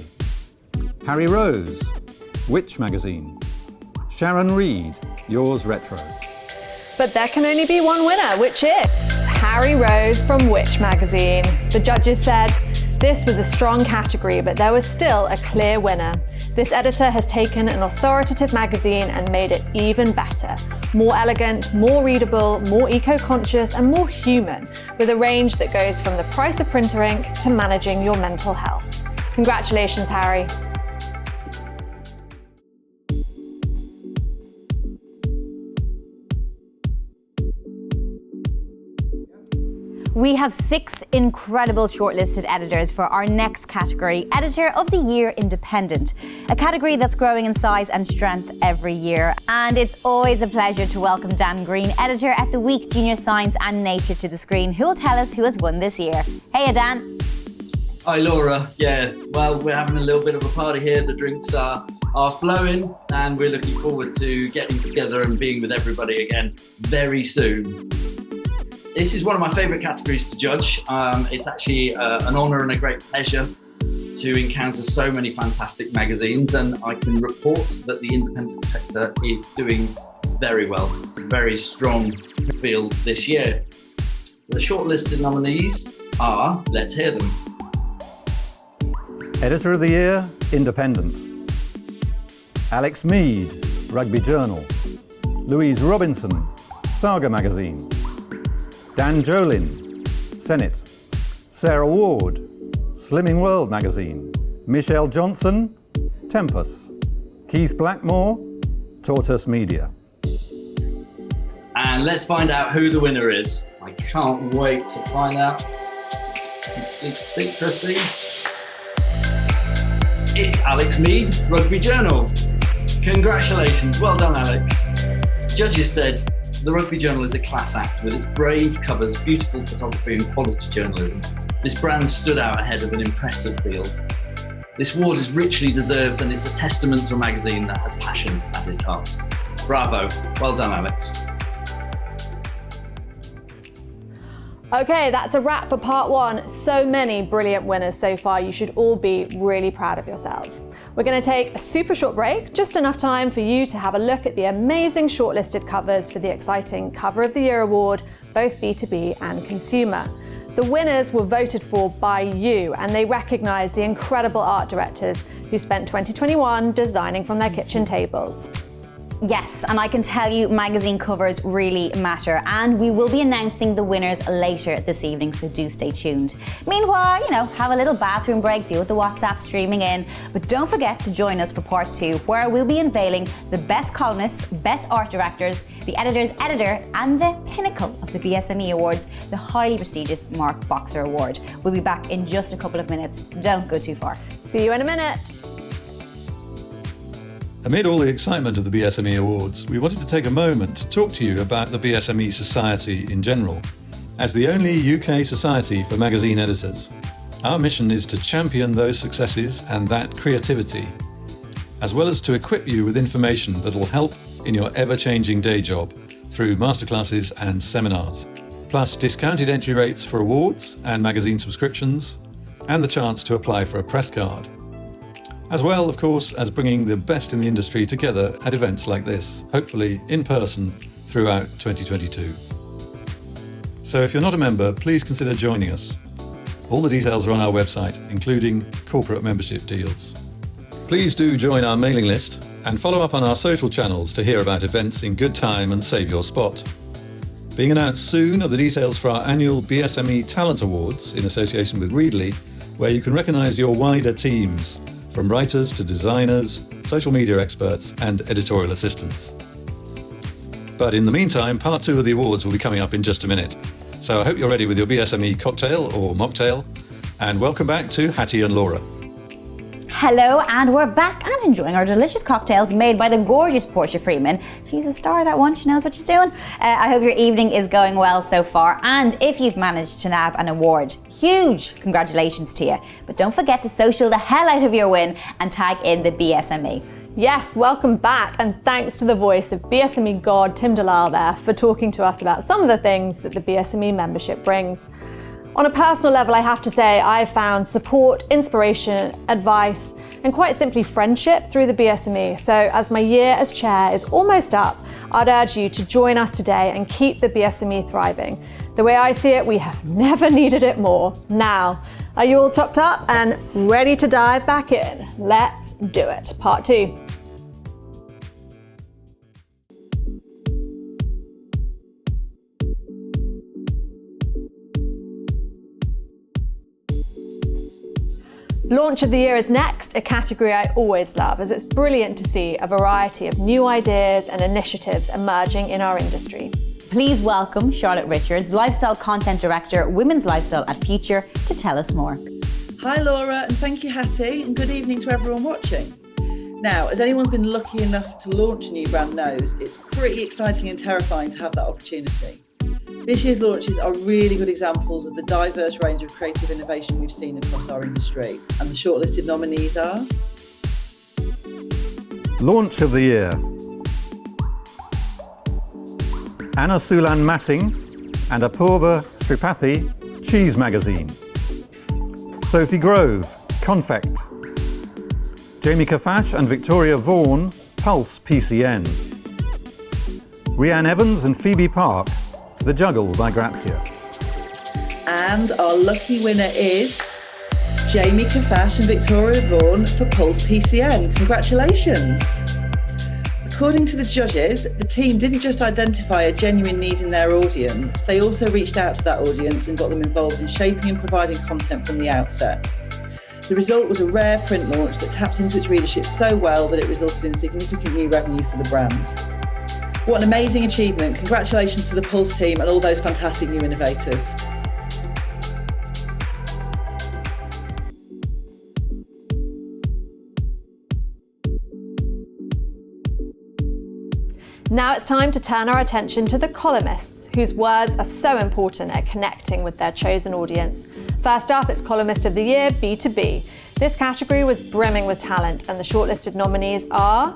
Harry Rose, Which Magazine. Sharon Reed, Yours Retro.
But there can only be one winner, which is Harry Rose from Which Magazine. The judges said, this was a strong category, but there was still a clear winner. This editor has taken an authoritative magazine and made it even better. More elegant, more readable, more eco-conscious and more human, with a range that goes from the price of printer ink to managing your mental health. Congratulations, Harry.
We have 6 incredible shortlisted editors for our next category, Editor of the Year Independent, a category that's growing in size and strength every year. And it's always a pleasure to welcome Dan Green, editor at the Week Junior Science and Nature, to the screen, who will tell us who has won this year. Hey, Dan.
Hi, Laura. Yeah, well, we're having a little bit of a party here. The drinks are flowing, and we're looking forward to getting together and being with everybody again very soon. This is one of my favourite categories to judge. It's actually an honour and a great pleasure to encounter so many fantastic magazines, and I can report that the independent sector is doing very well. It's a very strong field this year. The shortlisted nominees are, let's hear them.
Editor of the Year, Independent. Alex Mead, Rugby Journal. Louise Robinson, Saga Magazine. Dan Jolin, Senate. Sarah Ward, Slimming World Magazine. Michelle Johnson, Tempus, Keith Blackmore, Tortoise Media.
And let's find out who the winner is. I can't wait to find out. Complete secrecy. It's Alex Mead, Rugby Journal. Congratulations, well done, Alex. Judges said the Rugby Journal is a class act with its brave covers, beautiful photography and quality journalism. This brand stood out ahead of an impressive field. This award is richly deserved and it's a testament to a magazine that has passion at its heart. Bravo, well done, Alex.
Okay, that's a wrap for part one. So many brilliant winners so far. You should all be really proud of yourselves. We're going to take a super short break, just enough time for you to have a look at the amazing shortlisted covers for the exciting Cover of the Year award, both B2B and consumer. The winners were voted for by you, and they recognise the incredible art directors who spent 2021 designing from their kitchen tables.
Yes, and I can tell you magazine covers really matter, and we will be announcing the winners later this evening, so do stay tuned. Meanwhile, have a little bathroom break, deal with the WhatsApp streaming in, but don't forget to join us for part two, where we'll be unveiling the best columnists, best art directors, the editor's editor, and the pinnacle of the BSME Awards, the highly prestigious Mark Boxer Award. We'll be back in just a couple of minutes. Don't go too far.
See you in a minute.
Amid all the excitement of the BSME Awards, we wanted to take a moment to talk to you about the BSME Society in general. As the only UK society for magazine editors, our mission is to champion those successes and that creativity, as well as to equip you with information that will help in your ever-changing day job through masterclasses and seminars, plus discounted entry rates for awards and magazine subscriptions, and the chance to apply for a press card. As well, of course, as bringing the best in the industry together at events like this, hopefully in person throughout 2022. So if you're not a member, please consider joining us. All the details are on our website, including corporate membership deals. Please do join our mailing list and follow up on our social channels to hear about events in good time and save your spot. Being announced soon are the details for our annual BSME Talent Awards in association with Readly, where you can recognise your wider teams, from writers to designers, social media experts and editorial assistants. But in the meantime, part two of the awards will be coming up in just a minute. So I hope you're ready with your BSME cocktail or mocktail, and welcome back to Hattie and Laura.
Hello, and we're back and enjoying our delicious cocktails made by the gorgeous Portia Freeman. She's a star, that one. She knows what she's doing. I hope your evening is going well so far, and if you've managed to nab an award, huge congratulations to you. But don't forget to social the hell out of your win and tag in the BSME.
Yes, welcome back, and thanks to the voice of BSME God Tim Dalal there for talking to us about some of the things that the BSME membership brings. On a personal level, I have to say I've found support, inspiration, advice, and quite simply friendship through the BSME. So as my year as chair is almost up, I'd urge you to join us today and keep the BSME thriving. The way I see it, we have never needed it more. Now, are you all topped up and ready to dive back in? Let's do it. Part two. Launch of the Year is next, a category I always love, as it's brilliant to see a variety of new ideas and initiatives emerging in our industry.
Please welcome Charlotte Richards, Lifestyle Content Director, Women's Lifestyle at Future, to tell us more.
Hi Laura, and thank you Hattie, and good evening to everyone watching. Now, as anyone's been lucky enough to launch a new brand knows, it's pretty exciting and terrifying to have that opportunity. This year's launches are really good examples of the diverse range of creative innovation we've seen across our industry, and the shortlisted nominees are...
Launch of the Year. Anna Sulan Massing and Apurva Sripathi, Cheese Magazine. Sophie Grove, Confect. Jamie Kafash and Victoria Vaughan, Pulse PCN. Rhianne Evans and Phoebe Park, The Juggle by Grazia.
And our lucky winner is Jamie Kafash and Victoria Vaughan for Pulse PCN. Congratulations! According to the judges, the team didn't just identify a genuine need in their audience, they also reached out to that audience and got them involved in shaping and providing content from the outset. The result was a rare print launch that tapped into its readership so well that it resulted in significant new revenue for the brand. What an amazing achievement. Congratulations to the Pulse team and all those fantastic new innovators.
Now it's time to turn our attention to the columnists, whose words are so important at connecting with their chosen audience. First up, it's Columnist of the Year B2B. This category was brimming with talent, and the shortlisted nominees are...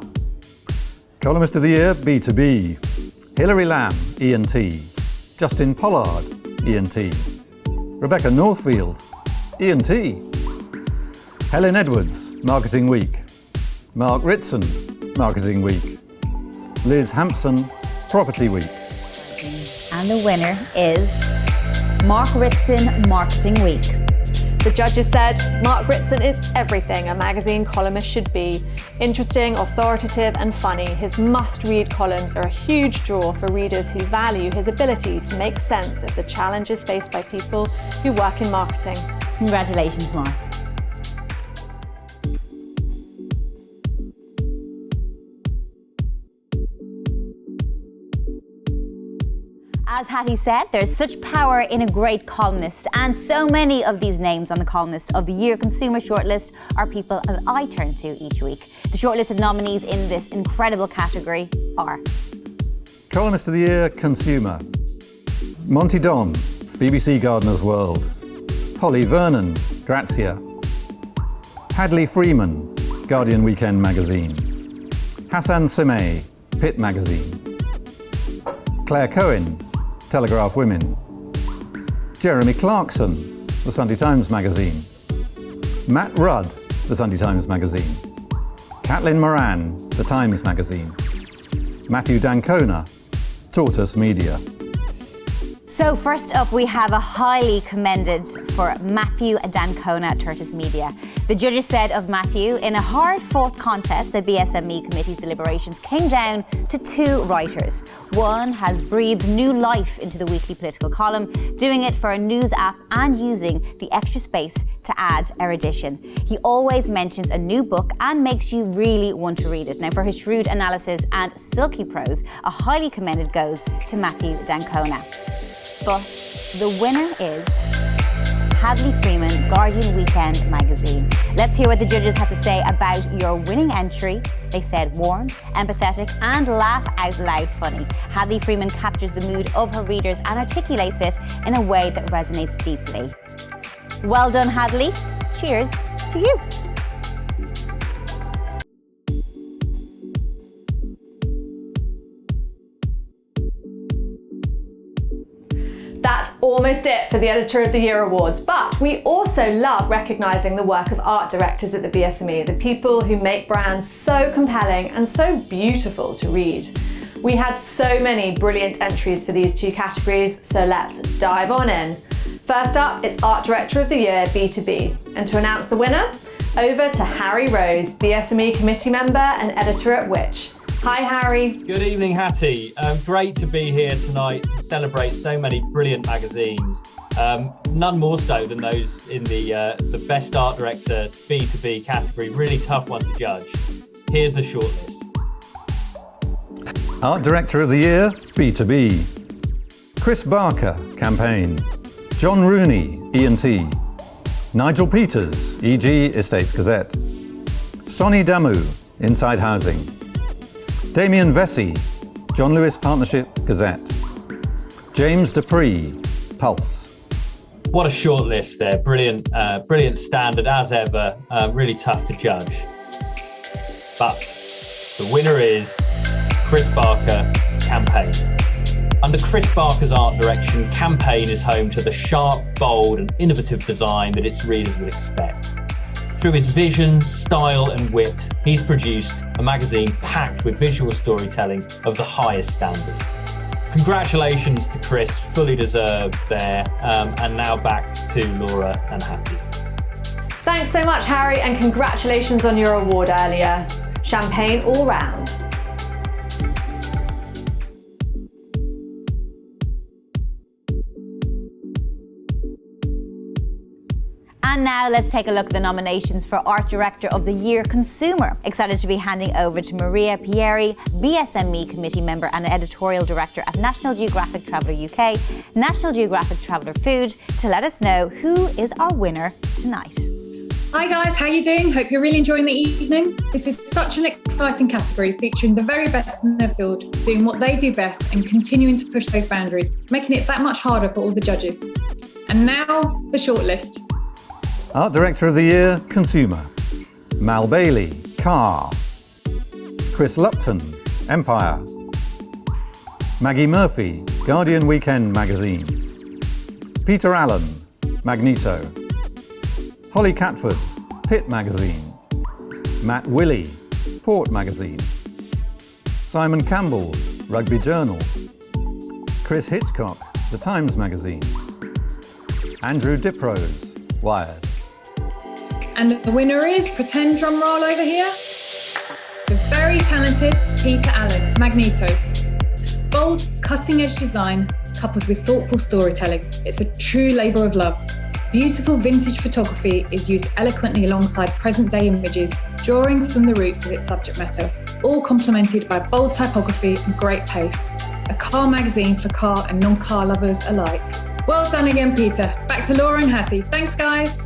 Columnist of the Year B2B. Hilary Lamb, E&T. Justin Pollard, E&T. Rebecca Northfield, E&T. Helen Edwards, Marketing Week. Mark Ritson, Marketing Week. Liz Hampson, Property Week.
And the winner is Mark Ritson, Marketing Week.
The judges said, Mark Ritson is everything a magazine columnist should be. Interesting, authoritative and funny, his must-read columns are a huge draw for readers who value his ability to make sense of the challenges faced by people who work in marketing.
Congratulations, Mark. As Hattie said, there's such power in a great columnist, and so many of these names on the Columnist of the Year Consumer Shortlist are people that I turn to each week. The shortlisted nominees in this incredible category are...
Columnist of the Year Consumer. Monty Don, BBC Gardener's World. Polly Vernon, Grazia. Hadley Freeman, Guardian Weekend Magazine. Hassan Simei, Pitt Magazine. Claire Cohen, Telegraph Women. Jeremy Clarkson, The Sunday Times Magazine. Matt Rudd, The Sunday Times Magazine. Caitlin Moran, The Times Magazine. Matthew Dancona, Tortoise Media.
So first up, we have a highly commended for Matthew Dancona, Tortoise Media. The judges said of Matthew, in a hard-fought contest, the BSME committee's deliberations came down to two writers. One has breathed new life into the weekly political column, doing it for a news app and using the extra space to add erudition. He always mentions a new book and makes you really want to read it. Now, for his shrewd analysis and silky prose, a highly commended goes to Matthew Dancona. But the winner is Hadley Freeman, Guardian Weekend Magazine. Let's hear what the judges had to say about your winning entry. They said warm, empathetic and laugh out loud funny. Hadley Freeman captures the mood of her readers and articulates it in a way that resonates deeply. Well done, Hadley. Cheers to you.
That's almost it for the Editor of the Year Awards, but we also love recognising the work of art directors at the BSME, the people who make brands so compelling and so beautiful to read. We had so many brilliant entries for these two categories, so let's dive on in. First up, it's Art Director of the Year B2B, and to announce the winner, over to Harry Rose, BSME committee member and editor at Which. Hi, Harry.
Good evening, Hattie. Great to be here tonight to celebrate so many brilliant magazines. None more so than those in the Best Art Director B2B category. Really tough one to judge. Here's the shortlist.
Art Director of the Year B2B. Chris Barker, Campaign. John Rooney, E&T. Nigel Peters, E.G. Estates Gazette. Sonny Damu, Inside Housing. Damien Vesey, John Lewis Partnership Gazette. James Dupree, Pulse.
What a short list there. Brilliant, brilliant standard as ever. Really tough to judge. But the winner is Chris Barker, Campaign. Under Chris Barker's art direction, Campaign is home to the sharp, bold and innovative design that its readers would expect. Through his vision, style and wit, he's produced a magazine packed with visual storytelling of the highest standard. Congratulations to Chris, fully deserved there. And now back to Laura and Hattie.
Thanks so much, Harry, and congratulations on your award earlier. Champagne all round.
And now let's take a look at the nominations for Art Director of the Year Consumer. Excited to be handing over to Maria Pieri, BSME Committee Member and Editorial Director at National Geographic Traveller UK, National Geographic Traveller Food, to let us know who is our winner tonight.
Hi guys, how are you doing? Hope you're really enjoying the evening. This is such an exciting category featuring the very best in their field, doing what they do best and continuing to push those boundaries, making it that much harder for all the judges. And now, the shortlist.
Art Director of the Year, Consumer. Mal Bailey, Car. Chris Lupton, Empire. Maggie Murphy, Guardian Weekend Magazine. Peter Allen, Magneto. Holly Catford, Pitt Magazine. Matt Willey, Port Magazine. Simon Campbell, Rugby Journal. Chris Hitchcock, The Times Magazine. Andrew Diprose, Wired.
And the winner is, pretend drum roll over here, the very talented Peter Allen, Magneto. Bold, cutting-edge design coupled with thoughtful storytelling. It's a true labour of love. Beautiful vintage photography is used eloquently alongside present-day images, drawing from the roots of its subject matter, all complemented by bold typography and great pace. A car magazine for car and non-car lovers alike. Well done again, Peter. Back to Laura and Hattie. Thanks, guys.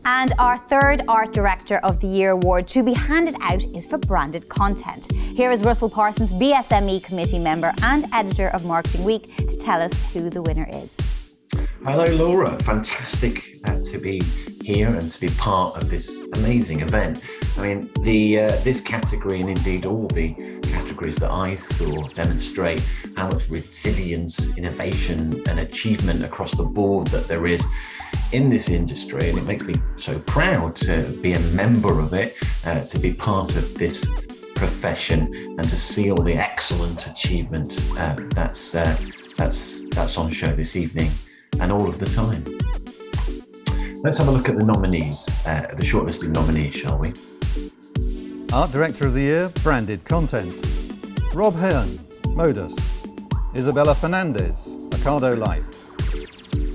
And our third Art Director of the Year award to be handed out is for branded content. Here is Russell Parsons, BSME Committee Member and Editor of Marketing Week, to tell us who the winner is.
Hello Laura, fantastic to be here and to be part of this amazing event. I mean, this category, and indeed all the categories that I saw, demonstrate how much resilience, innovation and achievement across the board that there is in this industry, and it makes me so proud to be a member of it, to be part of this profession and to see all the excellent achievement that's on show this evening and all of the time. Let's have a look at the nominees, the shortlisted nominees, shall we?
Art Director of the Year, Branded Content. Rob Hearn, Modus. Isabella Fernandez, Ocado Life.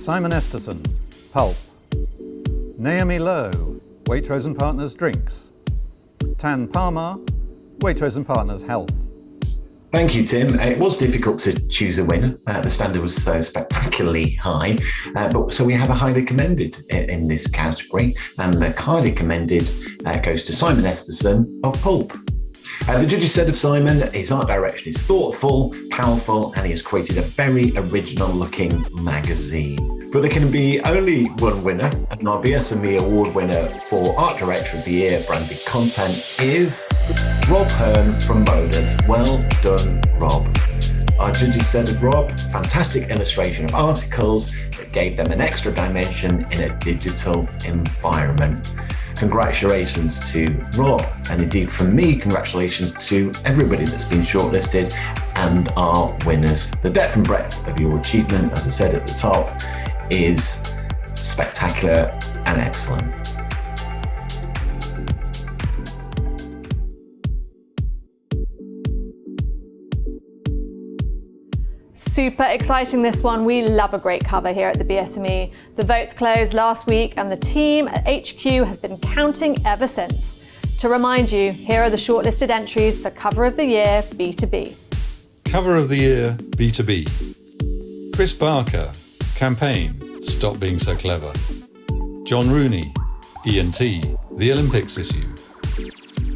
Simon Esterson, Pulp. Naomi Lowe, Waitrose & Partners Drinks. Tan Palmer, Waitrose & Partners Health.
Thank you, Tim. It was difficult to choose a winner. The standard was so spectacularly high. So we have a highly commended in this category, and the highly commended goes to Simon Esterson of Pulp. The judges said of Simon, his art direction is thoughtful, powerful, and he has created a very original-looking magazine. But there can be only one winner, and our BSME Award winner for Art Director of the Year Branded Content is Rob Hearn from Modus. Well done, Rob. Our judges said of Rob, fantastic illustration of articles that gave them an extra dimension in a digital environment. Congratulations to Rob, and indeed from me, congratulations to everybody that's been shortlisted and our winners. The depth and breadth of your achievement, as I said at the top, is spectacular and excellent.
Super exciting, this one. We love a great cover here at the BSME. The votes closed last week and the team at HQ have been counting ever since. To remind you, here are the shortlisted entries for Cover of the Year B2B.
Cover of the Year B2B. Chris Barker, Campaign, Stop Being So Clever. John Rooney, E&T, The Olympics Issue.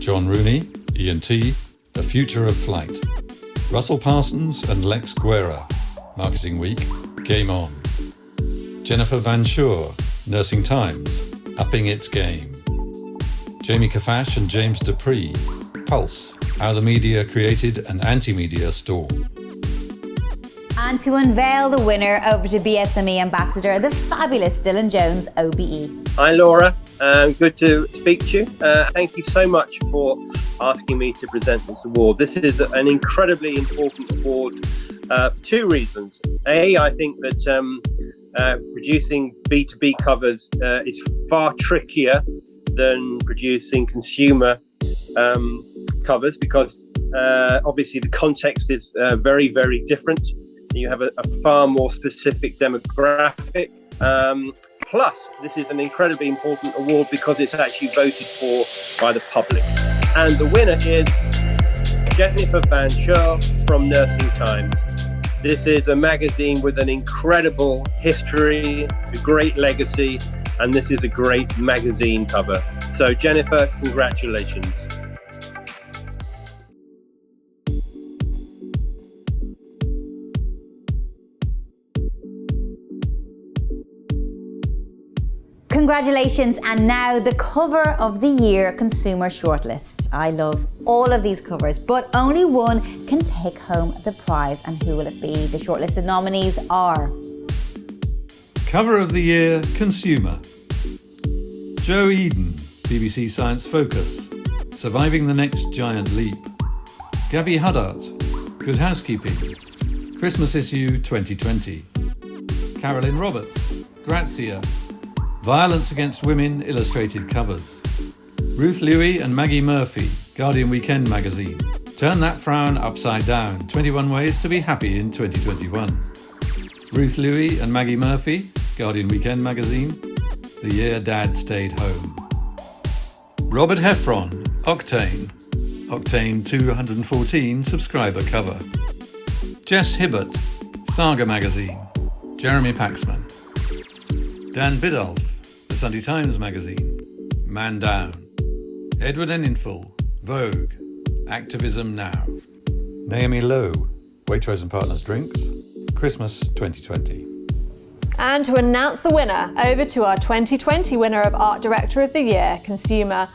John Rooney, E&T, The Future of Flight. Russell Parsons and Lex Guerra, Marketing Week, Game On. Jennifer Van Shure, Nursing Times, Upping Its Game. Jamie Kafash and James Dupree, Pulse, How the Media Created an Anti-Media Storm.
And to unveil the winner, over to BSME Ambassador, the fabulous Dylan Jones, OBE.
Hi Laura, good to speak to you. Thank you so much for asking me to present this award. This is an incredibly important award for two reasons. A, I think that producing B2B covers is far trickier than producing consumer covers because obviously the context is very, very different. You have a far more specific demographic. Plus, this is an incredibly important award because it's actually voted for by the public. And the winner is Jennifer Van Scher from Nursing Times. This is a magazine with an incredible history, a great legacy, and this is a great magazine cover. So Jennifer, congratulations.
Congratulations, and now the cover of the year consumer shortlist. I love all of these covers, but only one can take home the prize. And who will it be? The shortlisted nominees are...
Cover of the year consumer. Joe Eden, BBC Science Focus, Surviving the Next Giant Leap. Gabby Huddart, Good Housekeeping, Christmas Issue 2020. Carolyn Roberts, Grazia, Violence Against Women Illustrated Covers. Ruth Lewey and Maggie Murphy, Guardian Weekend Magazine. Turn that frown upside down. 21 Ways to be Happy in 2021. Ruth Lewey and Maggie Murphy, Guardian Weekend Magazine. The Year Dad Stayed Home. Robert Heffron, Octane. Octane 214 subscriber cover. Jess Hibbert, Saga Magazine. Jeremy Paxman. Dan Biddulph, The Sunday Times Magazine. Man Down. Edward Enninful, Vogue. Activism Now. Naomi Lowe, Waitrose and Partners Drinks. Christmas 2020.
And to announce the winner, over to our 2020 winner of Art Director of the Year, Consumer,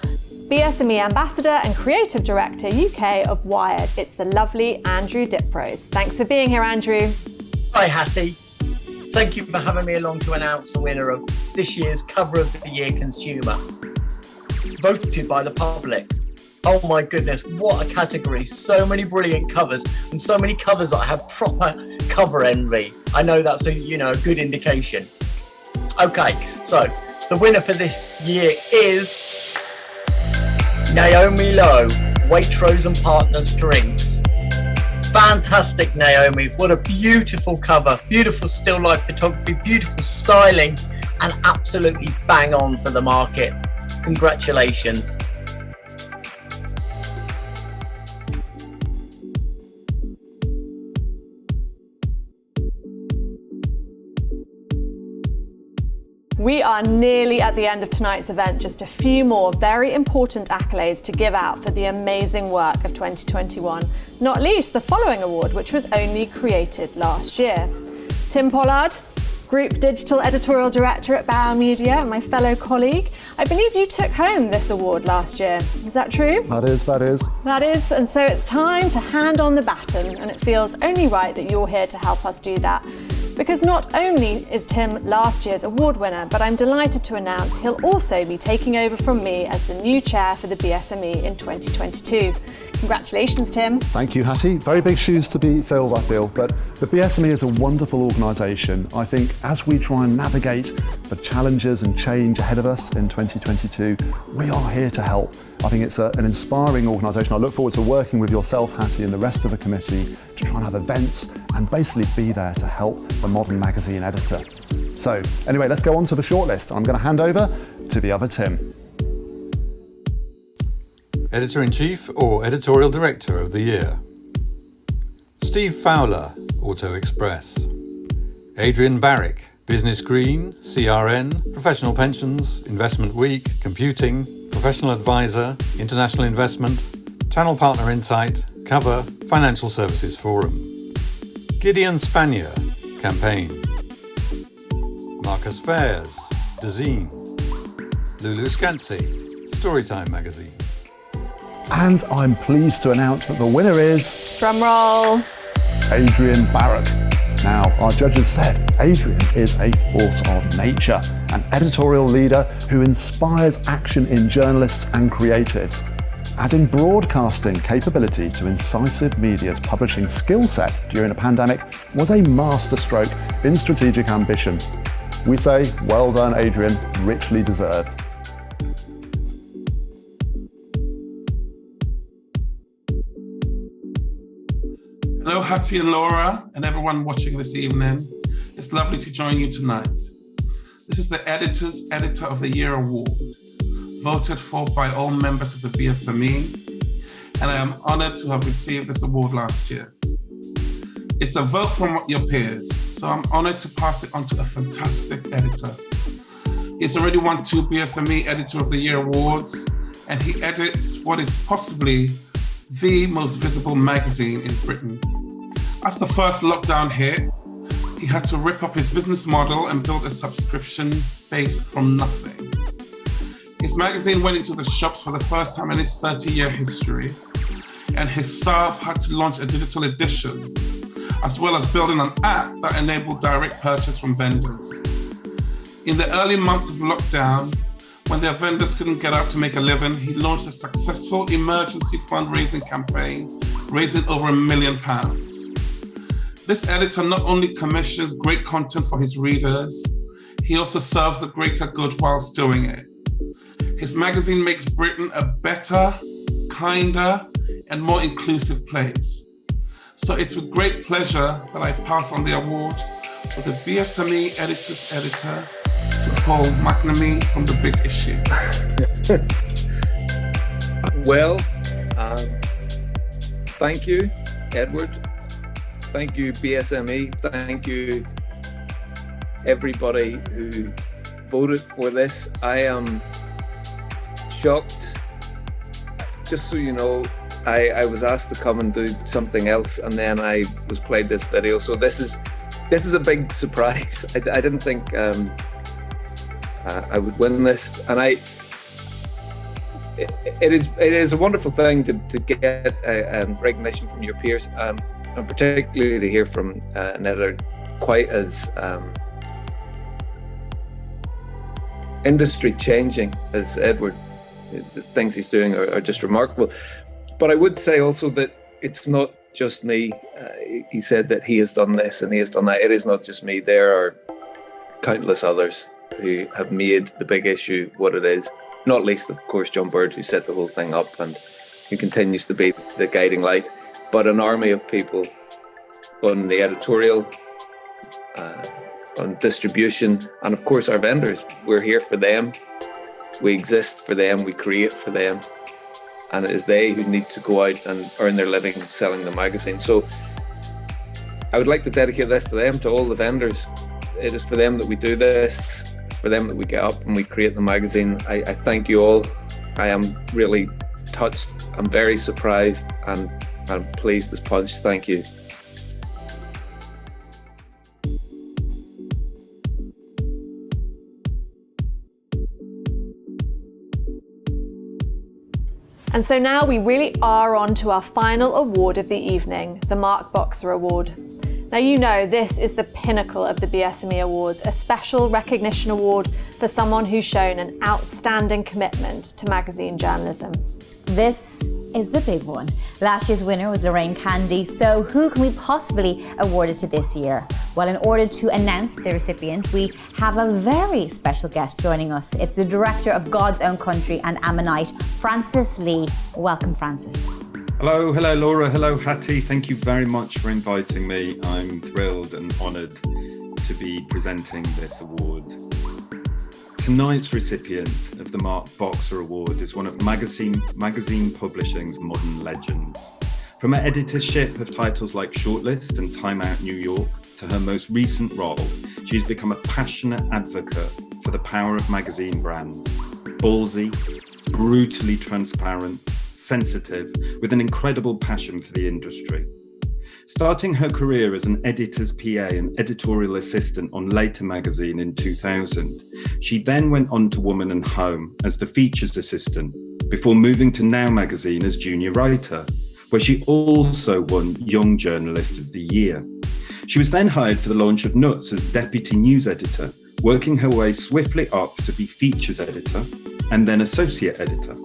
BSME Ambassador and Creative Director UK of Wired. It's the lovely Andrew Diprose. Thanks for being here, Andrew.
Hi, Hattie. Thank you for having me along to announce the winner of this year's Cover of the Year Consumer. Voted by the public. Oh my goodness, what a category. So many brilliant covers and so many covers that I have proper cover envy. I know that's a good indication. Okay, so the winner for this year is Naomi Lowe, Waitrose and Partners Drinks. Fantastic, Naomi. What a beautiful cover. Beautiful still life photography, beautiful styling, and absolutely bang on for the market. Congratulations.
We are nearly at the end of tonight's event. Just a few more very important accolades to give out for the amazing work of 2021. Not least the following award, which was only created last year. Tim Pollard, Group Digital Editorial Director at Bauer Media, my fellow colleague. I believe you took home this award last year. Is that true?
That is.
That is, and so it's time to hand on the baton, and it feels only right that you're here to help us do that. Because not only is Tim last year's award winner, but I'm delighted to announce he'll also be taking over from me as the new chair for the BSME in 2022. Congratulations, Tim.
Thank you, Hattie. Very big shoes to be filled, I feel, but the BSME is a wonderful organisation. I think as we try and navigate the challenges and change ahead of us in 2022, we are here to help. I think it's an inspiring organisation. I look forward to working with yourself, Hattie, and the rest of the committee to try and have events and basically be there to help the modern magazine editor. So anyway, let's go on to the shortlist. I'm going to hand over to the other Tim.
Editor-in-Chief or Editorial Director of the Year. Steve Fowler, Auto Express. Adrian Barrick, Business Green, CRN, Professional Pensions, Investment Week, Computing, Professional Advisor, International Investment, Channel Partner Insight, Cover, Financial Services Forum. Gideon Spanier, Campaign. Marcus Fairs, Dezeen. Lulu Scanzi, Storytime Magazine.
And I'm pleased to announce that the winner is...
Drum roll.
Adrian Barrick. Now, our judges said Adrian is a force of nature, an editorial leader who inspires action in journalists and creatives. Adding broadcasting capability to incisive media's publishing skill set during a pandemic was a masterstroke in strategic ambition. We say, well done, Adrian, richly deserved.
Hattie and Laura and everyone watching this evening. It's lovely to join you tonight. This is the Editor's Editor of the Year Award, voted for by all members of the BSME, and I am honored to have received this award last year. It's a vote from your peers, so I'm honored to pass it on to a fantastic editor. He's already won 2 BSME Editor of the Year awards, and he edits what is possibly the most visible magazine in Britain. As the first lockdown hit, he had to rip up his business model and build a subscription base from nothing. His magazine went into the shops for the first time in its 30-year history, and his staff had to launch a digital edition, as well as building an app that enabled direct purchase from vendors. In the early months of lockdown, when their vendors couldn't get out to make a living, he launched a successful emergency fundraising campaign, raising over £1 million. This editor not only commissions great content for his readers, he also serves the greater good whilst doing it. His magazine makes Britain a better, kinder, and more inclusive place. So it's with great pleasure that I pass on the award for the BSME Editor's Editor to Paul McNamee from The Big Issue.
Well, thank you, Edward. Thank you, BSME. Thank you, everybody who voted for this. I am shocked. Just so you know, I was asked to come and do something else, and then I was played this video. So this is a big surprise. I didn't think I would win this, and it is a wonderful thing to get recognition from your peers. And particularly to hear from an editor quite as industry changing as Edward. The things he's doing are just remarkable. But I would say also that it's not just me. He said that he has done this and he has done that. It is not just me. There are countless others who have made The Big Issue what it is. Not least, of course, John Bird, who set the whole thing up and who continues to be the guiding light. But an army of people on the editorial, on distribution, and of course our vendors. We're here for them. We exist for them. We create for them. And it is they who need to go out and earn their living selling the magazine. So I would like to dedicate this to them, to all the vendors. It is for them that we do this. It's for them that we get up and we create the magazine. I thank you all. I am really touched. I'm very surprised and I'm pleased as punch. Thank you.
And so now we really are on to our final award of the evening, the Mark Boxer Award. Now you know this is the pinnacle of the BSME Awards, a special recognition award for someone who's shown an outstanding commitment to magazine journalism.
This is the big one. Last year's winner was Lorraine Candy, so who can we possibly award it to this year? Well, in order to announce the recipient, we have a very special guest joining us. It's the director of God's Own Country and Ammonite, Francis Lee. Welcome, Francis.
Hello, Laura. Hello, Hattie. Thank you very much for inviting me. I'm thrilled and honoured to be presenting this award. Tonight's recipient of the Mark Boxer Award is one of magazine publishing's modern legends. From her editorship of titles like Shortlist and Time Out New York to her most recent role, she's become a passionate advocate for the power of magazine brands. Ballsy, brutally transparent, sensitive, with an incredible passion for the industry. Starting her career as an editor's PA and editorial assistant on Later magazine in 2000, she then went on to Woman and Home as the features assistant, before moving to Now magazine as junior writer, where she also won Young Journalist of the Year. She was then hired for the launch of Nuts as deputy news editor, working her way swiftly up to be features editor and then associate editor.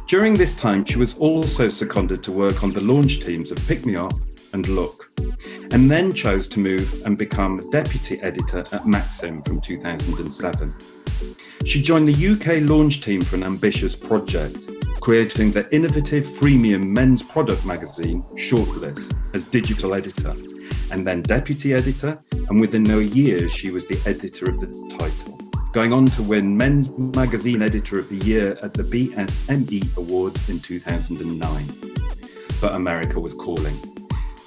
During this time, she was also seconded to work on the launch teams of Pick Me Up and Look, and then chose to move and become deputy editor at Maxim from 2007. She joined the UK launch team for an ambitious project, creating the innovative freemium men's product magazine, Shortlist, as digital editor, and then deputy editor, and within a year she was the editor of the title, going on to win Men's Magazine Editor of the Year at the BSME Awards in 2009. But America was calling.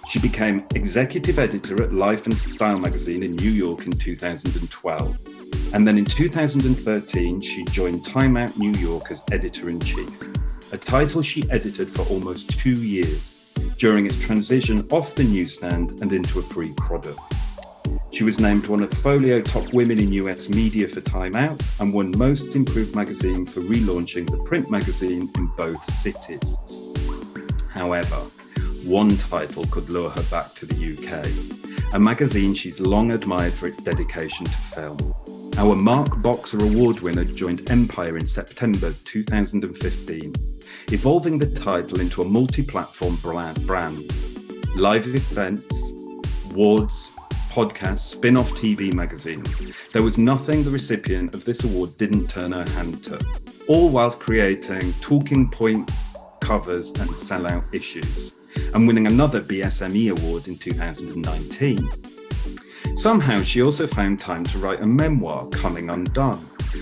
She became executive editor at Life and Style magazine in New York in 2012. And then in 2013, she joined Time Out New York as editor-in-chief, a title she edited for almost 2 years during its transition off the newsstand and into a free product. She was named one of the Folio Top Women in US Media for Time Out and won Most Improved Magazine for relaunching the print magazine in both cities. However, one title could lure her back to the UK, a magazine she's long admired for its dedication to film. Our Mark Boxer Award winner joined Empire in September 2015, evolving the title into a multi-platform brand. Live events, awards, podcasts, spin-off TV magazines. There was nothing the recipient of this award didn't turn her hand to, all whilst creating talking point covers and sellout issues, and winning another BSME award in 2019. Somehow she also found time to write a memoir, Coming Undone,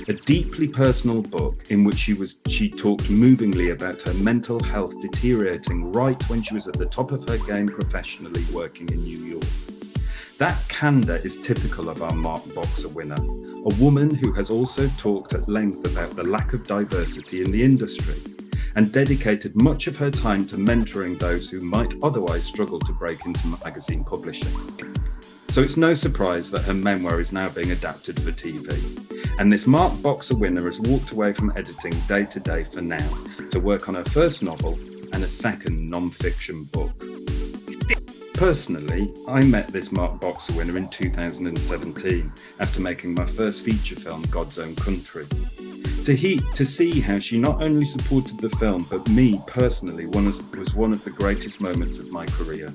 a deeply personal book in which she talked movingly about her mental health deteriorating right when she was at the top of her game professionally working in New York. That candour is typical of our Mark Boxer winner, a woman who has also talked at length about the lack of diversity in the industry and dedicated much of her time to mentoring those who might otherwise struggle to break into magazine publishing. So it's no surprise that her memoir is now being adapted for TV. And this Mark Boxer winner has walked away from editing day to day for now to work on her first novel and a second non-fiction book. Personally, I met this Mark Boxer winner in 2017 after making my first feature film, God's Own Country. To see how she not only supported the film, but me personally was one of the greatest moments of my career.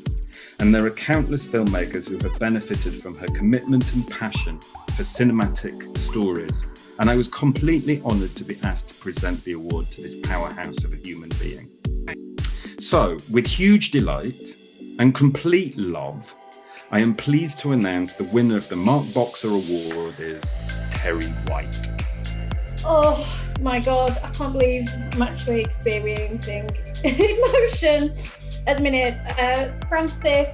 And there are countless filmmakers who have benefited from her commitment and passion for cinematic stories. And I was completely honoured to be asked to present the award to this powerhouse of a human being. So, with huge delight and complete love, I am pleased to announce the winner of the Mark Boxer Award is Terry White.
Oh my God, I can't believe I'm actually experiencing emotion at the minute. Frances,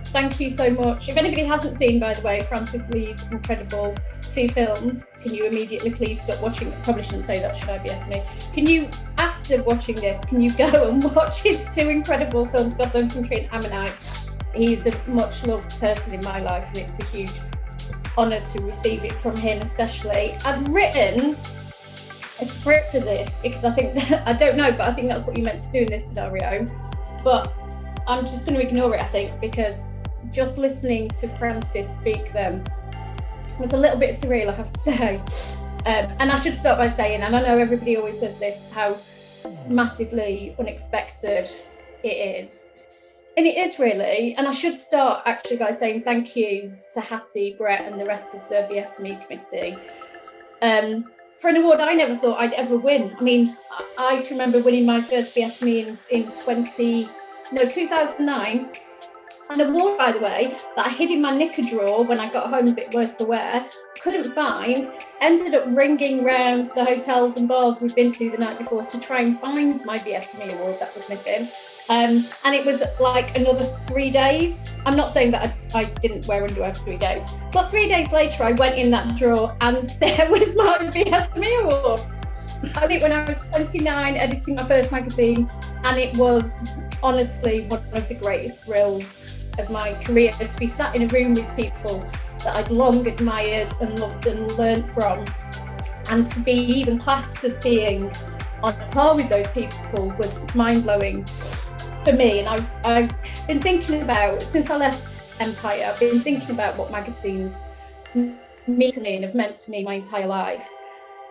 thank you so much. If anybody hasn't seen, by the way, Frances Lee's incredible 2 films. Can you immediately please stop watching? Probably shouldn't say that, should I, BSME? Can you, after watching this, can you go and watch his 2 incredible films, God's Own Country and Ammonite? He's a much loved person in my life, and it's a huge honour to receive it from him especially. I'd written a script for this because I think I don't know, but I think that's what you meant to do in this scenario. But I'm just going to ignore it, I think, because just listening to Frances speak them was a little bit surreal, I have to say. And I should start by saying, and I know everybody always says this, how massively unexpected it is. And it is really. And I should start actually by saying thank you to Hattie Brett and the rest of the BSME committee for an award I never thought I'd ever win. I mean, I can remember winning my first BSME in 2009. An award, by the way, that I hid in my knicker drawer when I got home a bit worse for wear, couldn't find, ended up ringing round the hotels and bars we'd been to the night before to try and find my BSME award that was missing. And it was like another 3 days. I'm not saying that I didn't wear underwear for 3 days, but 3 days later I went in that drawer and there was my BSME award. I think when I was 29 editing my first magazine, and it was honestly one of the greatest thrills of my career to be sat in a room with people that I'd long admired and loved and learnt from, and to be even classed as being on par with those people was mind-blowing for me. And I've been thinking about, since I left Empire, I've been thinking about what magazines mean to me and have meant to me my entire life.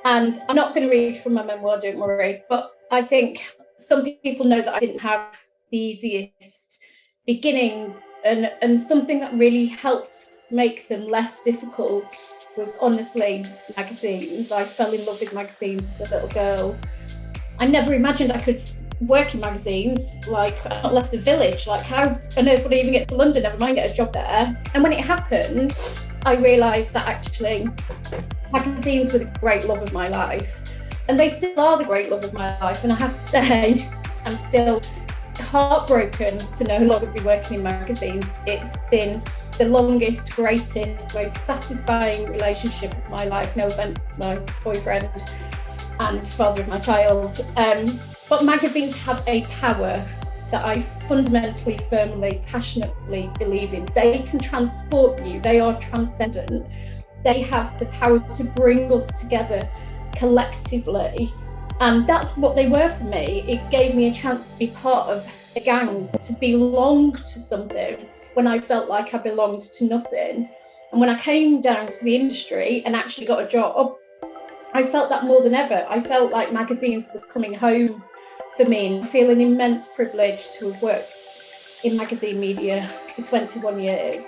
And I'm not going to read from my memoir, don't worry, but I think some people know that I didn't have the easiest beginnings, and something that really helped make them less difficult was honestly magazines. I fell in love with magazines as a little girl. I never imagined I could work in magazines. Like, I've not left the village. Like, how on earth would I even get to London, never mind get a job there? And when it happened, I realised that actually magazines were the great love of my life. And they still are the great love of my life. And I have to say, I'm still heartbroken to no longer be working in magazines. It's been the longest, greatest, most satisfying relationship of my life. No offence to my boyfriend and father of my child. But magazines have a power that I fundamentally, firmly, passionately believe in. They can transport you. They are transcendent. They have the power to bring us together collectively. And that's what they were for me. It gave me a chance to be part of a gang, to belong to something when I felt like I belonged to nothing. And when I came down to the industry and actually got a job, I felt that more than ever. I felt like magazines were coming home for me. And I feel an immense privilege to have worked in magazine media for 21 years.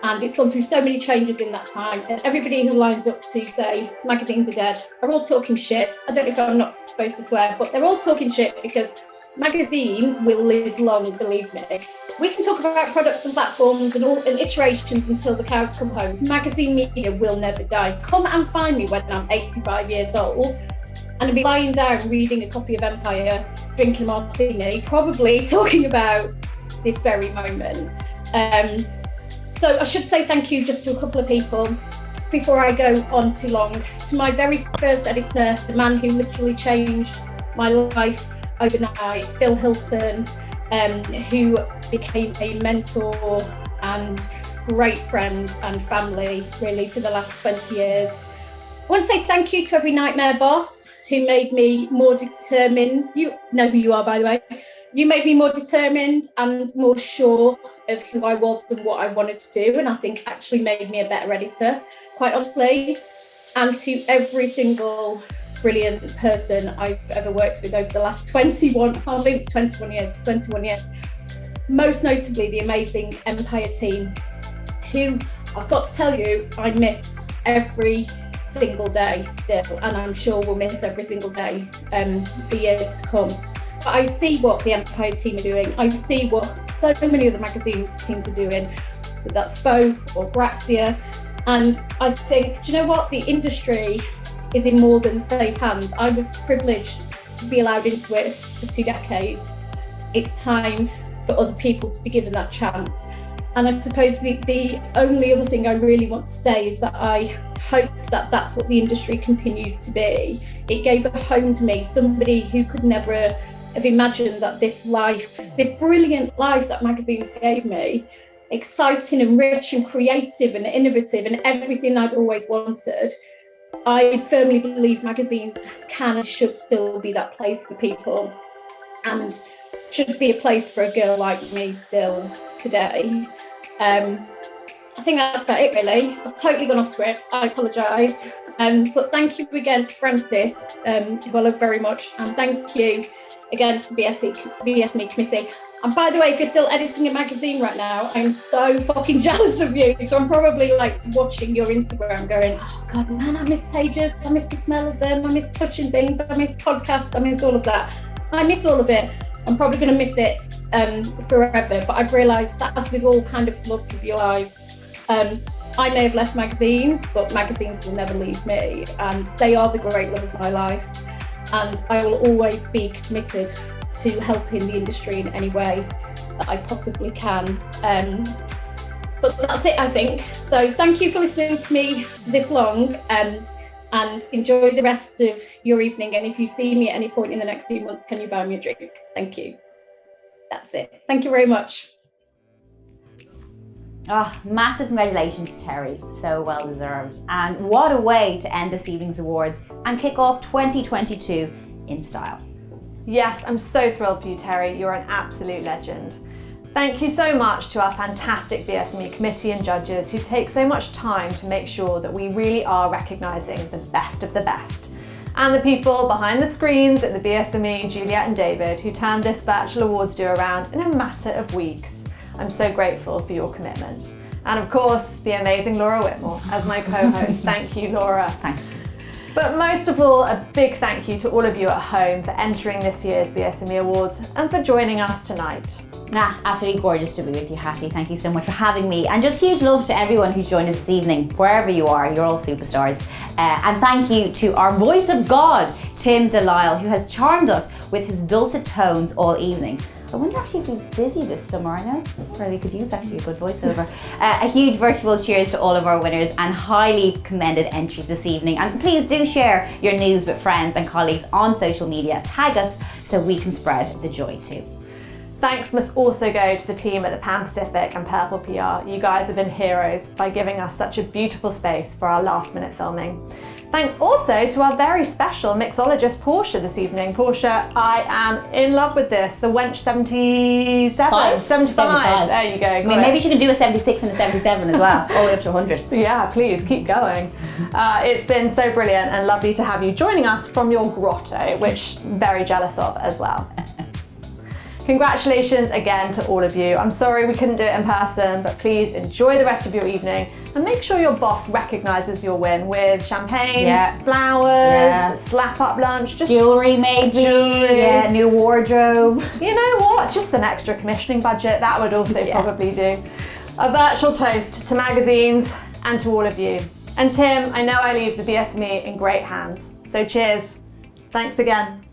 And it's gone through so many changes in that time. And everybody who lines up to say magazines are dead are all talking shit. I don't know if I'm not supposed to swear, but they're all talking shit, because magazines will live long, believe me. We can talk about products and platforms and iterations until the cows come home. Magazine media will never die. Come and find me when I'm 85 years old and I'll be lying down reading a copy of Empire, drinking a martini, probably talking about this very moment. So I should say thank you just to a couple of people before I go on too long. To my very first editor, the man who literally changed my life overnight, Phil Hilton, who became a mentor and great friend and family really for the last 20 years. I want to say thank you to every nightmare boss who made me more determined. You know who you are, by the way. You made me more determined and more sure of who I was and what I wanted to do, and I think actually made me a better editor, quite honestly. And to every single brilliant person I've ever worked with over the last 21 years. Most notably the amazing Empire team, who I've got to tell you, I miss every single day still, and I'm sure we'll miss every single day for years to come. But I see what the Empire team are doing. I see what so many other magazine teams are doing, whether that's Vogue or Grazia. And I think, do you know what? The industry is in more than safe hands. I was privileged to be allowed into it for 2 decades. It's time for other people to be given that chance. And I suppose the only other thing I really want to say is that I hope that that's what the industry continues to be. It gave a home to me, somebody who could never have imagined that this life, this brilliant life that magazines gave me, exciting and rich and creative and innovative and everything I'd always wanted, I firmly believe magazines can and should still be that place for people, and should be a place for a girl like me still today. I think that's about it really. I've totally gone off script, I apologise. But thank you again to Francis, who I love very much, and thank you again to the BSME committee. And by the way, if you're still editing a magazine right now, I'm so fucking jealous of you. So I'm probably like watching your Instagram going, oh God, man, I miss pages. I miss the smell of them. I miss touching things. I miss podcasts. I miss all of that. I miss all of it. I'm probably going to miss it forever. But I've realised that as with all kind of lots of your lives, I may have left magazines, but magazines will never leave me. And they are the great love of my life. And I will always be committed to helping the industry in any way that I possibly can. But that's it, I think. So thank you for listening to me this long, and enjoy the rest of your evening. And if you see me at any point in the next few months, can you buy me a drink? Thank you. That's it. Thank you very much.
Oh, massive congratulations, Terry. So well deserved. And what a way to end this evening's awards and kick off 2022 in style.
Yes, I'm so thrilled for you, Terry. You're an absolute legend. Thank you so much to our fantastic BSME committee and judges who take so much time to make sure that we really are recognising the best of the best. And the people behind the screens at the BSME, Juliet and David, who turned this virtual awards do around in a matter of weeks. I'm so grateful for your commitment. And of course, the amazing Laura Whitmore as my co-host. Thank you, Laura.
Thank you.
But most of all, a big thank you to all of you at home for entering this year's BSME Awards and for joining us tonight.
Absolutely gorgeous to be with you, Hattie. Thank you so much for having me. And just huge love to everyone who's joined us this evening, wherever you are, you're all superstars. And thank you to our voice of God, Tim Delisle, who has charmed us with his dulcet tones all evening. I wonder actually if he's busy this summer. I know really could use actually a good voiceover. A huge virtual cheers to all of our winners and highly commended entries this evening. And please do share your news with friends and colleagues on social media. Tag us so we can spread the joy too.
Thanks must also go to the team at the Pan Pacific and Purple PR. You guys have been heroes by giving us such a beautiful space for our last minute filming. Thanks also to our very special mixologist Portia this evening. Portia, I am in love with this. The Wench 75. 75. There you go.
I mean, maybe she can do a 76 and a 77 as well, all the way up to 100.
Yeah, please keep going. It's been so brilliant and lovely to have you joining us from your grotto, which I'm very jealous of as well. Congratulations again to all of you. I'm sorry we couldn't do it in person, but please enjoy the rest of your evening and make sure your boss recognises your win with champagne, flowers, slap up lunch, just
jewellery maybe, new wardrobe.
You know what, just an extra commissioning budget, that would also probably do. A virtual toast to magazines and to all of you. And Tim, I know I leave the BSME in great hands, so cheers. Thanks again.